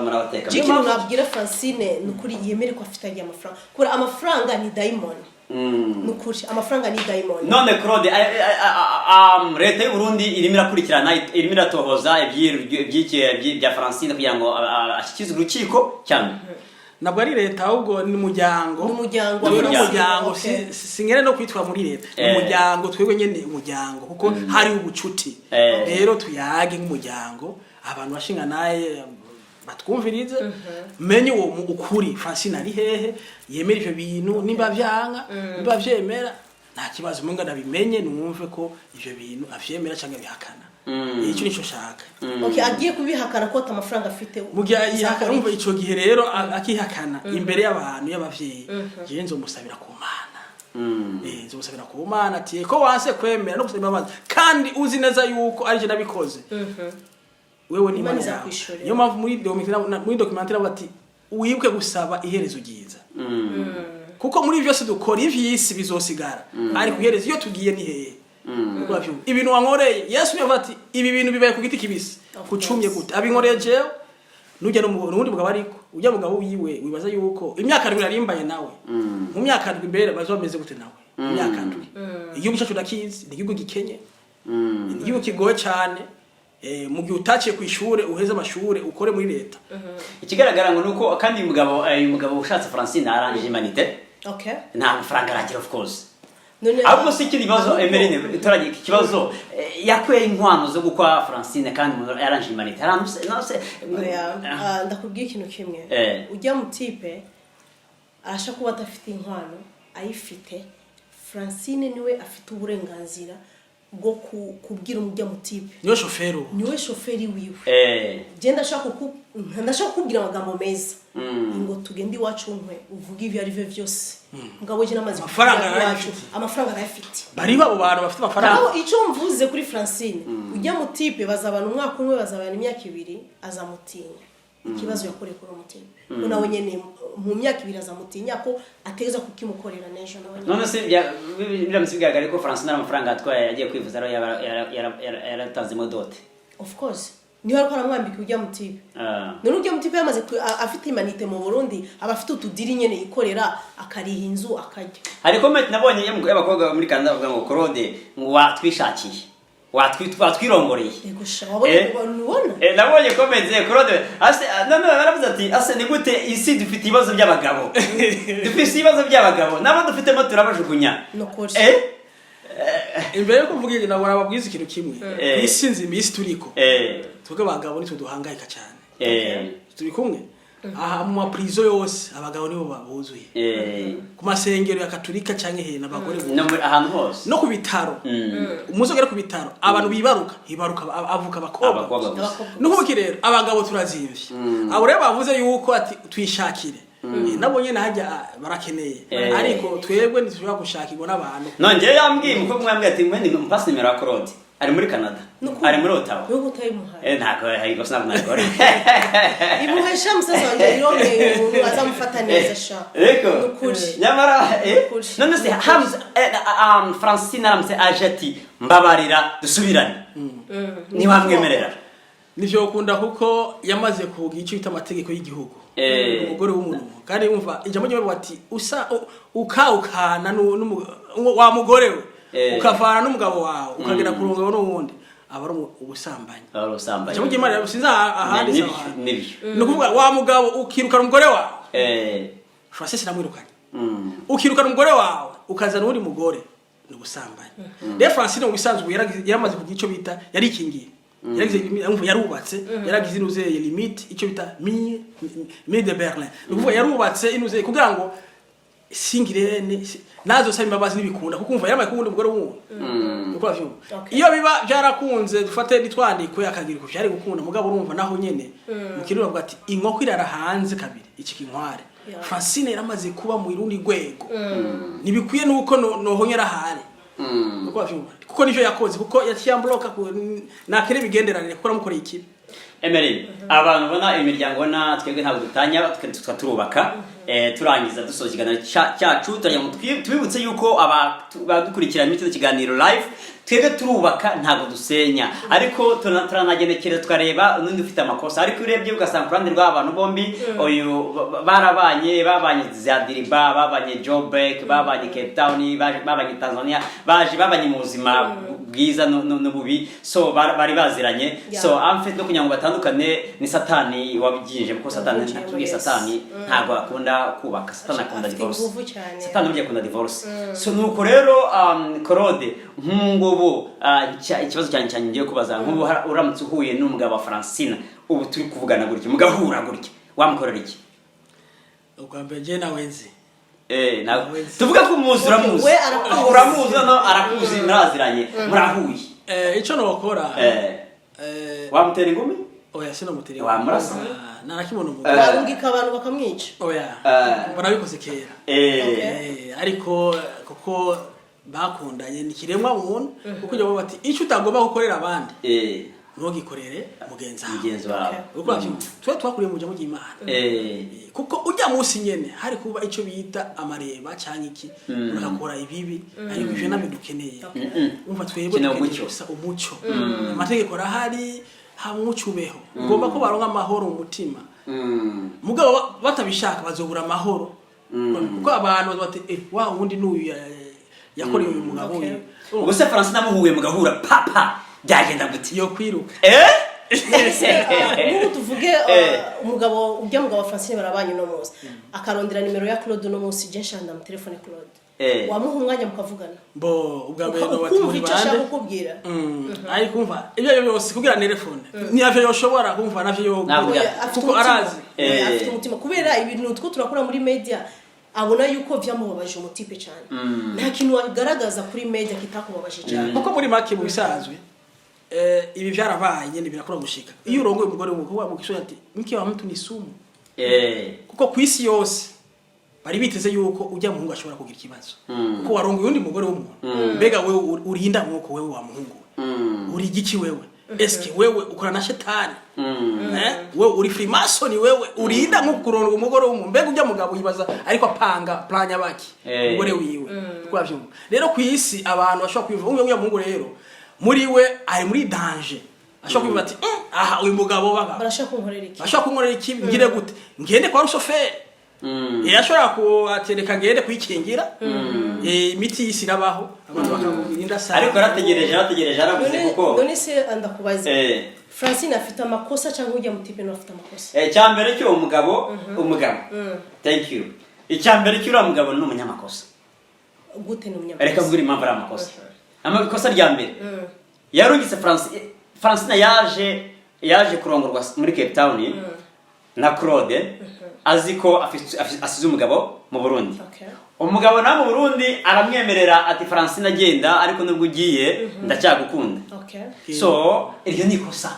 murabateka
ikintu nabwira Francine nukuri yemere ko afite agiye amafaranga kuri amafaranga ni diamond nukuri amafaranga ni diamond
none Claude leta y'u Burundi irimo irakurikirana irimo iratohoza bya Francine kugira ngo ashyikize urukiko cyane
nabwo ari leta ahubwo ni umuryango singere no kwitwa muri leta umuryango twebwe nyene umuryango kuko hari ubucuti rero tuyage nk'umuryango abantu bashinga naye batwumvirize menye uwo ukuri Francine ari hehe yemera ivyo bintu nimba vyanga nimba vyemera nta kibazo munga nabimenye numve ko ivyo bintu avyemera cyangwa bihakana icyo nico shaka
agiye kubihakana ko amafaranga afite
mugihe yihakana umva ico gihe rero akihakana imbere y'abantu y'abavyeyi je nzomusabira ku Mana nzomusabira ku Mana ati ko wanse kwemera no gusaba amazi kandi uzi neza yuko ari je nabikoze wewe ni Imana yawe niyo mpamvu muri documentaire bati wibuke gusaba iherezo ryiza kuko muri byose dukora ivyisi bizosigara ari kuhereza iyo tugiye ni hehe ibintu wankoreye Yesu yavuga ati ibi bintu bibaye ku giti kibisi kucumye gute abinkoreye jewe nujya n'undi mugabo ariko ujya mugabo wiwe wibaza yuko imyaka 2 arimbaye nawe mu myaka 2 imbere bazomeze gute nawe imyaka 2 igihugu cyacu ndakizi igihugu gikenye igihugu kigoye cyane mu gihe utaciye ku ishure uheze amashure ukore muri leta
ikigaragara ngo nuko kandi uyu mugabo ushatse Francine arangije humanité nta mafaranga aragira of course ahubwo si ikindi kibazo Emeline turagiye ikibazo yakweye inkwano zo gukwa Francine kandi yarangije humanité
ndakubwiye ikintu kimwe ujya mu type arasha kuba atafite inkwano ayifite Francine niwe afite uburenganzira bwo kubwira umujya mu type niwe shoferi wiwe genda ndashaka kubwira amagambo meza ngo tugende iwacu nkwe uvuga ivyo ari byo byose mugabo je namaze amafaranga arafite
bari babo bantu bafite amafaranga
aho ico mvuze kuri Francine ujya mu type bazabana umwaka umwe bazabana imyaka 2 azamutinya ikibazo yakoreye kuri umutima nawe nyene mu myaka 2 azamutinya ko ateza kukimukorera nejo nawe
none se biramusigaga ko Francine amafaranga atwaye yagiye kwivuza aro yaratanze modote
of course niho ariko aramwambika ujya mu type none ujya mu type yamaze afite imanite mu Burundi abafite utudiri nyene yikorera akariha inzu akajya
hari comment nabonye y'abakobwa muri Canada bavuga ngo Claude ngo watwishakiye watwirongoreye nabonye comment ze Claude none baravuze ati ase ni gute isi dufite ibibazo by'abagabo dufite ibibazo by'abagabo nabo dufitemo turabajugunya
imbere yo kuvuga ngo nabona babwiza ikintu kimwe isinzi imisi turiko twebwe abagabo ni tuduhangayika cyane turi kumwe aha mu maprizo yose abagabo nibo babuzuye ku masengero ya Katolika canke he n'abagore
ahantu hose
no ku bitaro umuzogera ku bitaro abantu bibaruka avuka abakobwa no kuko rero abagabo turazimvye abo rero bavuze yuko ati twishakire nabo nyene hajya barakeneye ariko twebwe ntitushobora gushakirwa n'abantu
nongeye yambwiye umukobwa umwe yambwiye ati mwene mpasi nimero ya Claude ari muri Canada ari muri Ottawa
yo gutayimuhaye
ntago hari gusana nagora
imuhesha musaza wanje irongeye umuntu azamufata neza sha
eko nyamara none se Hamza Francine aramutse aje ati mbabarira dusubirane ni wamwemerera
nivyo ukunda kuko yamaze kugira icyo bita amategeko y'igihugu umugore w'umuntu kandi umva ijambo ryo bati usa ukaukana wa mugore we ukavana n'umugabo wawe ukagera kurungwa n'uwundi abari ubusambanyi ijambo ry'Imana yabusinza ahandi no kuvuga wa mugabo ukirukana umugore wawe Francis namwirukanye ukirukana umugore wawe ukazana uri mugore no gusambanyi rero Francine ubisanzwe yaramaze kugira icyo bita yarikingiye yarubatse yaragize inuzeye limite icyo bita mi de Berlin nuko yarubatse inuzeye kugira ngo singirene nazo sasa imbabazi nibikunda kuko umva yamaye kubundi umugore w'umuntu nuko avyo iyo biba byarakunze dufate nitwandikwe akagira ko byari gukunda mugabo urumva naho nyene mukirura bwa ati inkoko irara hanze kabiri iki kinkware Francine yaramaze kuba mu irundi gwego nibikwiye nuko nohonyera hare nuko avyo kuko nivyo yakoze kuko yatiyambloka nakere bigenderanire kuko ramukoreye ikibi
Emery abantu bona imiryango na twebwe ntabwo dutanya turubaka turangiza dusoza ikiganiro cyacu turajya mu tubibutse yuko abadukurikirana muri kiganiro live twebwe turubaka ntabwo dusenya ariko turanagenekereza tukareba n'undi ufite amakosa ariko urebye ugasanga kurande rw'abantu bombi uyu babanye za Diriba babanye Joburg babanye Cape Town babanye Tanzania babanye mu buzima bwiza no bubi so bari baziranye so amfite no kugira ngo batandukane ni satani wabiginje kuko satani ntabwo akunda kubaka satani akunda divorce satani ugiye akunda divorce so nuko rero Claude nk'ubu ikibazo cyane ngiye kubaza nk'ubu uramutse uhuye n'umugabo wa Francine ubu turi kuvugana gutya mugahura gutya wamukorera iki
ukwambye je nawenzi
tuvuga ko umuzi uramuzi no arakuzi muraziranye murahuye
ico nokora
wamutera ingumi
oya sino muteri
wamurasa
narakibona
umugabo arungika abantu bakamwica
oya barabikoze kera ariko kuko bakundanye nikiremwa umuntu kuko jya bati ico utagomba gukorera abandi ntugikorere mugenzi wawe uko twe twakuriye mu jambo ry'Imana kuko ujya munsi nyene hari kuba ico bita amareba cyangwa iki urakora ibibi ariko ivyo nabe dukeneye umva twebwe gusa umuco amategeko arahari hamuco ubeho ugomba ko baronka amahoro mu mutima mugabo batabishaka bazobura amahoro kuko abantu bati wa wundi n'uyu yakoreye uyu mugabo
ubwo se Francine namuhuye mugahura papa byagenda gute
yo kwiruka
ubu tuvuge umugabo wa Francine barabanye no munsi akarondera nimero ya Claude no munsi je nshanda mu telefone Claude wamuha umwanya mukavugana
bo ubwabeno bati muri bande
ukubwira
ari kumva ibyo byose kugira telefone ni avyo yoshobora kumva navyo yo kuko arazi
afite umutima kubera ibintu two turakora muri media abona yuko vyamubabaje umutipe cyane nta kintu wagaragaza kuri media kitakubabaje cyane
kuko muri make mu bisanzwe ibi byarabaye nyene birakora gushika iyo urongoye umugore w'umukobwa mu kisho ati mke wa mtu ni sumu kuko kwisi yose bari biteze yuko ujya muhungu ashobora kugira ikibazo kuko warongoye undi mugore w'umuntu mbega wewe urinda nkuko wewe wa muhungu uri igiki wewe eske wewe ukora na shetani wewe uri freemason wewe urinda nkuko kurongo umugore w'umuntu mbega ujya mugabo yibaza ariko apanga plan yabaki umugore wiwe kuko avyumva rero kwisi abantu bashobora kwivuga umwe muhungu rero muri we ari muri danger ashobora kwivuga ati aha uyu mugabo barashaka kunkorera iki ngire gute ngende kwa rushoferi yashobora kuatereka ngende kwikingira imiti yisirabaho abantu bakamurinda sana
ariko arategereje aravuze kuko
none se andakubaza Francine afite amakosa cyangwa ujya mutipe no afite amakosa
cyambere cyo umugabo thank you icyambere cyo umugabo ni umunyamakosa
gute ni umunyamakosa
reka mvugire impamvu ari amakosa amakosa rya mbere yarungitse Francine yaje kurongorwa muri Cape Town na Claude aziko asize umugabo mu Burundi umugabo na mu Burundi aramwemerera ati Francine agenda ariko nubwo ugiye ndacyagukunda so iryo ni kosa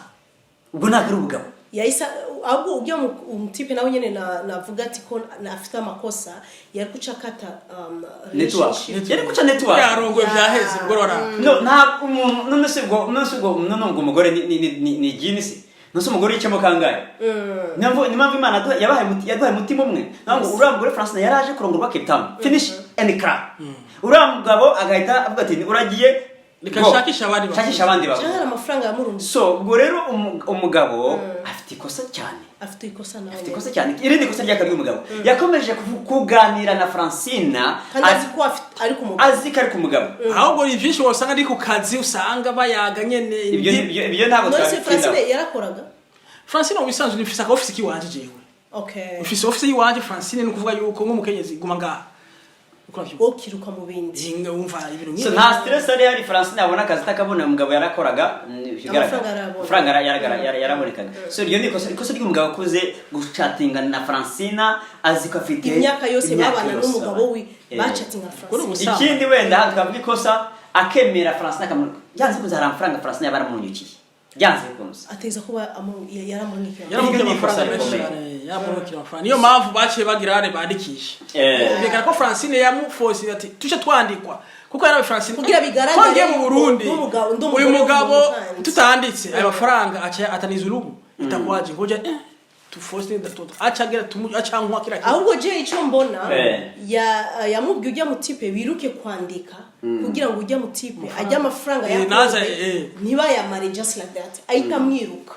ubwo ntabwo ari ubugabo
yahise ahubwo ujya mu type nawe nyene navuga ati ko afite amakosa yari kucakata
network yari kuca network
yarongo vyaheze ngorora
no nta nonse umugore ni jinisi nonse umugore yicamo kangaye nimamvu Imana yaduhaye mutima umwe nango uramugore France yaraje kurongorwa Cape Town finish and crack uramugabo agahita avuga ati uragiye
nikashakisha
abandi babo
cyangwa amafaranga yamurundi
so ubwo rero umugabo afite ikosa cyane
afite ikosa nawe
afite ikosa cyane irindi kosa ryakari umugabo yakomeje kuganira na Francina
azi ko ari ku mugabo
ahubwo ivyinshi wasanga ari ku kazi usanga bayaga nyene
ibyo ntabwo
Francina yarakoraga
Francina ubisanzwe nifisa ka office kiwanje jewe
okay
office yiwanje Francina ni kuvuga yuko nk'umukenyezi guma ngaha
ukiruka mu bindi
umva ibintu
so nta stress ari hari Francina abona akazi takabona umugabo yarakoraga franga yarabonekaga so iyo ni ikosa ry'umugabo akuze guchatinga na Francina azi ko afite
imyaka yose babana n'umugabo we bachatinga Francina
ikindi wenda hakavuga ikosa akemera Francina akamurika yanze kuzara amafaranga Francina yabaramunyukiye yanze kunsa
ateza kuba yaramunyukiye
yamurukira amafaranga niyo mpamvu baciye bagirane bandikisha bigara ko Francine yamuforce ati tuje twandikwa kuko yarabe Francine
kugira bigaragare
mu Burundi uyu mugabo tutanditse ayo mafaranga acha ataniza urugo itakwaje ngoje tu force ndatoto acagera acankwa kira
ahubwo je ico mbona yamubwiye ujya mu type biruke kwandika kugira ngo ujya mu type ajya amafaranga yakoze niba yamare just like that ahita mwiruka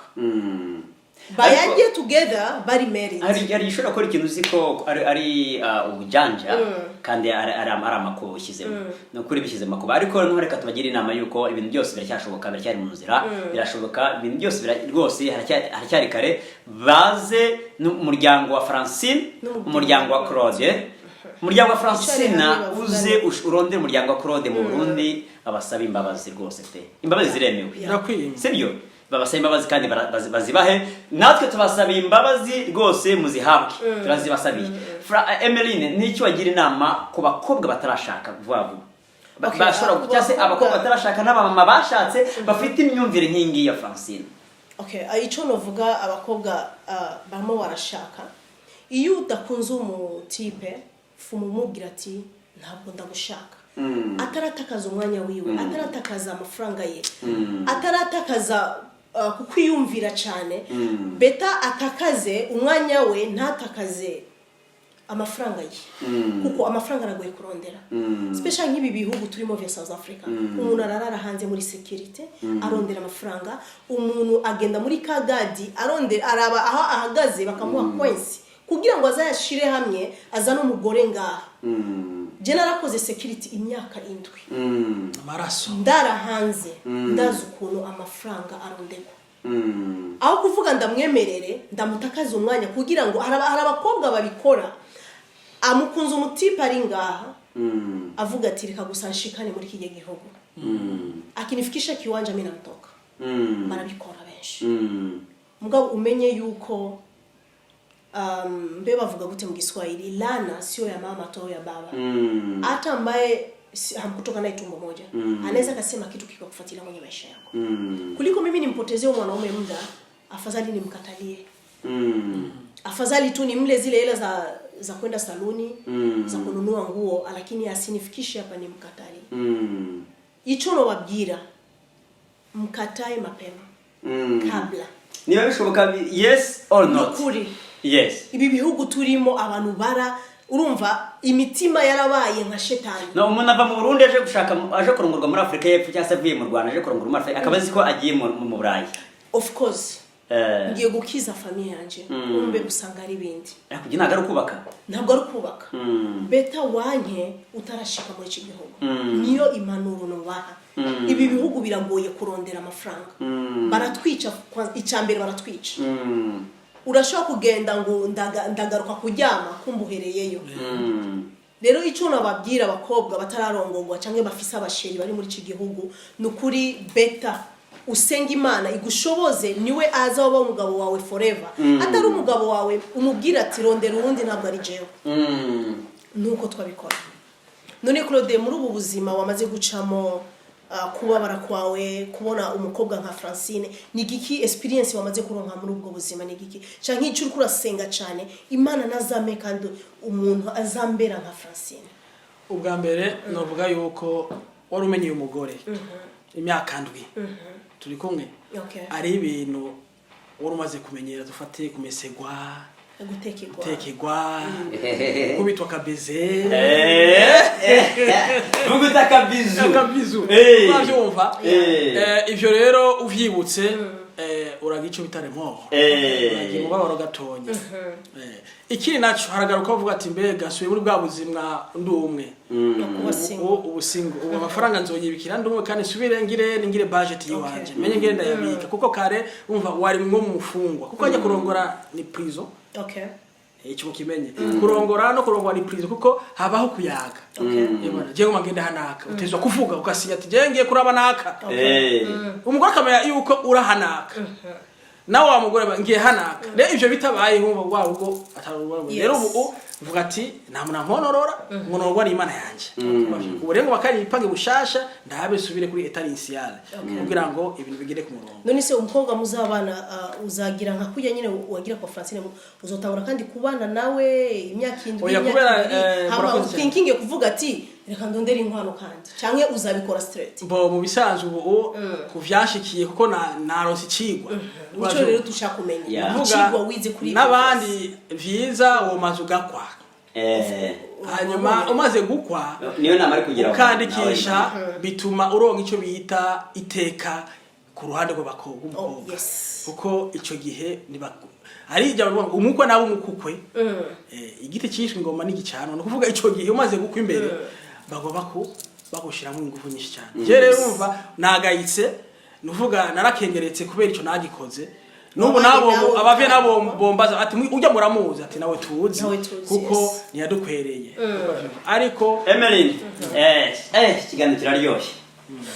bayagiye together bari married
ari ishobora gukora ikintu uziko ari ubujanja kandi ari amakuba ushyizemo no kuri bishyize makuba ariko no reka tubagira inama yuko ibintu byose biracyashoboka biracyari mu nzira birashoboka ibintu byose rwose haracyari kare baze n'umuryango wa Francine umuryango wa Claude umuryango wa Francina uze urondera umuryango wa Claude mu Burundi abasaba imbabazi rwose te imbabazi ziremewe sibyo babasaba imbabazi kandi bazibahe natwe tubasaba imbabazi rwose muzihabwe turazibasabiye Emeline n'icyo wagira inama ku bakobwa batarashaka vuba bashobora cyase abakobwa batarashaka n'abamama bashatse bafite imyumvire nk'ingi ya Francine
okay icyo novuga abakobwa barimo barashaka iyo udakunze umutipe fumumubwira ati ntabwo ndagushaka ataratakaza umwanya wiwe ataratakaza amafaranga ye ataratakaza kukwiyumvira cyane beta atakaze umwanya we ntatakaze amafaranga ye kuko amafaranga aragoye kurondera special nk'ibi bihugu turimo vya South Africa umuntu ararara hanze muri security arondera amafaranga umuntu agenda muri kagadi arondera araba aho ahagaze bakamuha coins kugira ngo azayashire hamwe azana umugore ngaha je narakoze security imyaka 7
amaraso
ndara hanze ndazi ukuntu amafaranga arondegwa aho kuvuga ndamwemerere ndamutakaza umwanya kugira ngo hari abakobwa babikora amukunze umutipe ari ngaha avuga ati reka gusa nshikane muri kije gihugu akinifikisha kiwanja mimi namtoka barabikora benshi mugabo umenye yuko mbe bavuga gute mu Kiswahili lana sio ya mama to ya baba hata ambaye hamkutoka naye tumbo moja anaweza kusema kitu kiko kufuatilia kwenye maisha yako kuliko mimi nimpotezee mwanaume muda afadhali nimkatalie afadhali tu nimle zile hela za kwenda saluni za kununua nguo lakini asinifikishe hapa nimkatalie hicho no wabwira mkatae mapema kabla
niba bishoboka yes or not
nukuri
yes
ibi bihugu turimo abantu bara urumva imitima yarabaye nka shetani
no umuntu ava mu Burundi aje kurongorwa muri Afrika y'Epfo cyangwa se avuye mu Rwanda aje kurongorwa muri Afrika akabazi ko agiye mu Burayi
of course ngiye gukiza famille yanje umbe gusanga ari bindi
kugira ntago
ntabwo ari kubaka beta wanke utarashika muri iki gihugu niyo impanuro no baha ibi bihugu biragoye kurondera amafaranga baratwica icambere baratwica urashaka kugenda ngo ndagaruka kuryama kumbuhereyeyo rero icyo nababwira abakobwa batararongorwa cyangwa bafise abasheri bari muri iki gihugu nukuri beta usenga Imana igushoboze niwe aza waba umugabo wawe forever atari umugabo wawe umubwira ati rondera uwundi ntabwo ari jewe nuko twabikora none Claude muri ubu buzima wamaze gucamo kubabara kwawe kubona umukobwa nka Francine ni giki experience wamaze kuronka muri ubwo buzima ni giki canke icyo uri kurasenga cyane Imana nazame kandi umuntu azambera nka Francine
ubwa mbere novuga yuko wari umenyeye umugore imyaka ndwi turi kumwe ari ibintu wari umaze kumenyera dufate kumesegwa gutekegwa kubitwa kabeze
vuguta kabizu
bavyumva ivyo rero uvyibutse uragico bitaremo umubabaro gatonya ikiri naco haragaruka uvuga ati mbega suye muri bwa buzimwa ndumwe ubusingo ubu amafaranga nzoyibikira ndumwe kandi subire ngire budget yiwanje menye ngire ndayabika kuko kare umva wari mwo mufungwa kuko ajya kurongora ni prison ico kimenye kurongora no kurongwa ni prison kuko habaho kuyaga je ngo magende hanaka utezwa kuvuga ukasinya ati je ngiye kuraba naka umugore kamera yuko urahanaka nawe wa mugore ngiye hanaka rero ivyo bitabaye nkumva wa ubwo atarubona rero ubu vuga ati namuna nkonorora nkonorwa ni Imana yanje ubu rero bakari ipange bushasha ndabe subire kuri etat initiale kugira ngo ibintu bigere ku murongo
none se umukobwa muzabana uzagira nka kujya nyine wagira kwa Francine uzotangura kandi kubana nawe imyaka indwi hama thinking yo kuvuga ati reka ndondera inkwano kandi canke uzabikora straight
mbo mu bisanzwe ubu kuvyashikiye kuko naronse cigwa
nico rero tushaka kumenya cigwa wize kuri
nabandi vyiza wo mazu gakwa hanyuma umaze gukwa
niyo namari kugira
ukandikisha bituma uronka ico bita iteka ku ruhande rw'abakobwa kuko ico gihe ari ijya umukwe nabo umukukwe igiti cishwe ingoma n'igicano no kuvuga ico gihe umaze gukwa imbere bagoba bagushiramo ingufu nyinshi cyane je rero umva nagayitse nuvuga narakengeretse kubera ico nagikoze nubu nabo abavye nabo bombaza ati ujya muramuzi ati nawe tuzi kuko niyadukwereye ariko
Emeline kiganiro kiraryoshye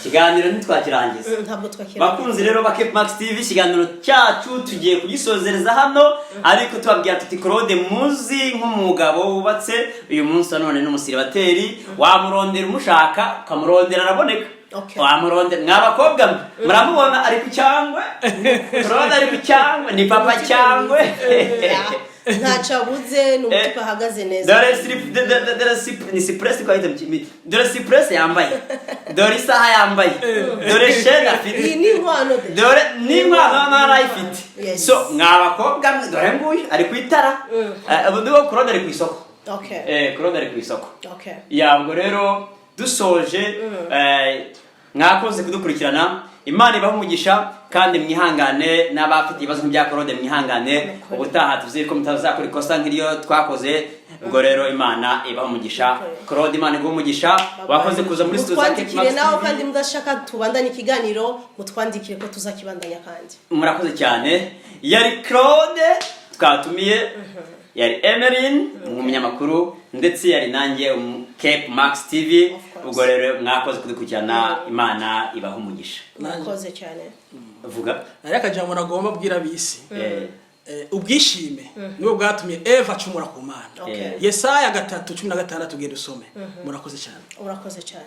kiganiro ntitwakirangiza
ntabwo twakira
bakunzi rero ba Cape Max TV kiganiro cyacu tugiye kugisozereza hano ariko tubabwira tuti Claude muzi nk'umugabo wubatse uyu munsi none n'umusiribateri wamurondera umushaka ukamurondera araboneka wamurondera mwabakobwa muramubona ari ku cyangwe Claude ari ku cyangwe ni papa cyangwe
ntacabuze n'umutupa ahagaze neza
dore ni cypress kwa ite mchimi dore cypress yambaye dore isaha yambaye dore shena afite
ni inkwano
dore ni inkwano narayifite so mwabakobwa dore nguyu ari kwitara ubundi ko Claude ari ku isoko Claude ari ku isoko yabwo rero dusoje mwakoze kudukurikirana Imana ibaho umugisha kandi mwihangane n'abafite ibibazo bya Claude mwihangane ubutaha tuzire ko mutazakora ikosa nk'iriyo twakoze ubwo rero Imana ibaho umugisha Claude Imana ibaho umugisha wakoze kuza muri studio za Cape Max
naho kandi mudashaka tubandanye ikiganiro mutwandikire ko tuzakibandanya kandi
murakoze cyane yari Claude twatumiye yari Emeline umunyamakuru ndetse yari nanjye Cape Max TV ubwo rero mwakoze kudukurikirana Imana ibaho umugisha
mwakoze cyane
vuga ari akajambo nagomba bwira bisi ubwishime nibo bwatumye Eva acumura ku Mana Yesaya 3:16 tugende usome murakoze cyane
urakoze cyane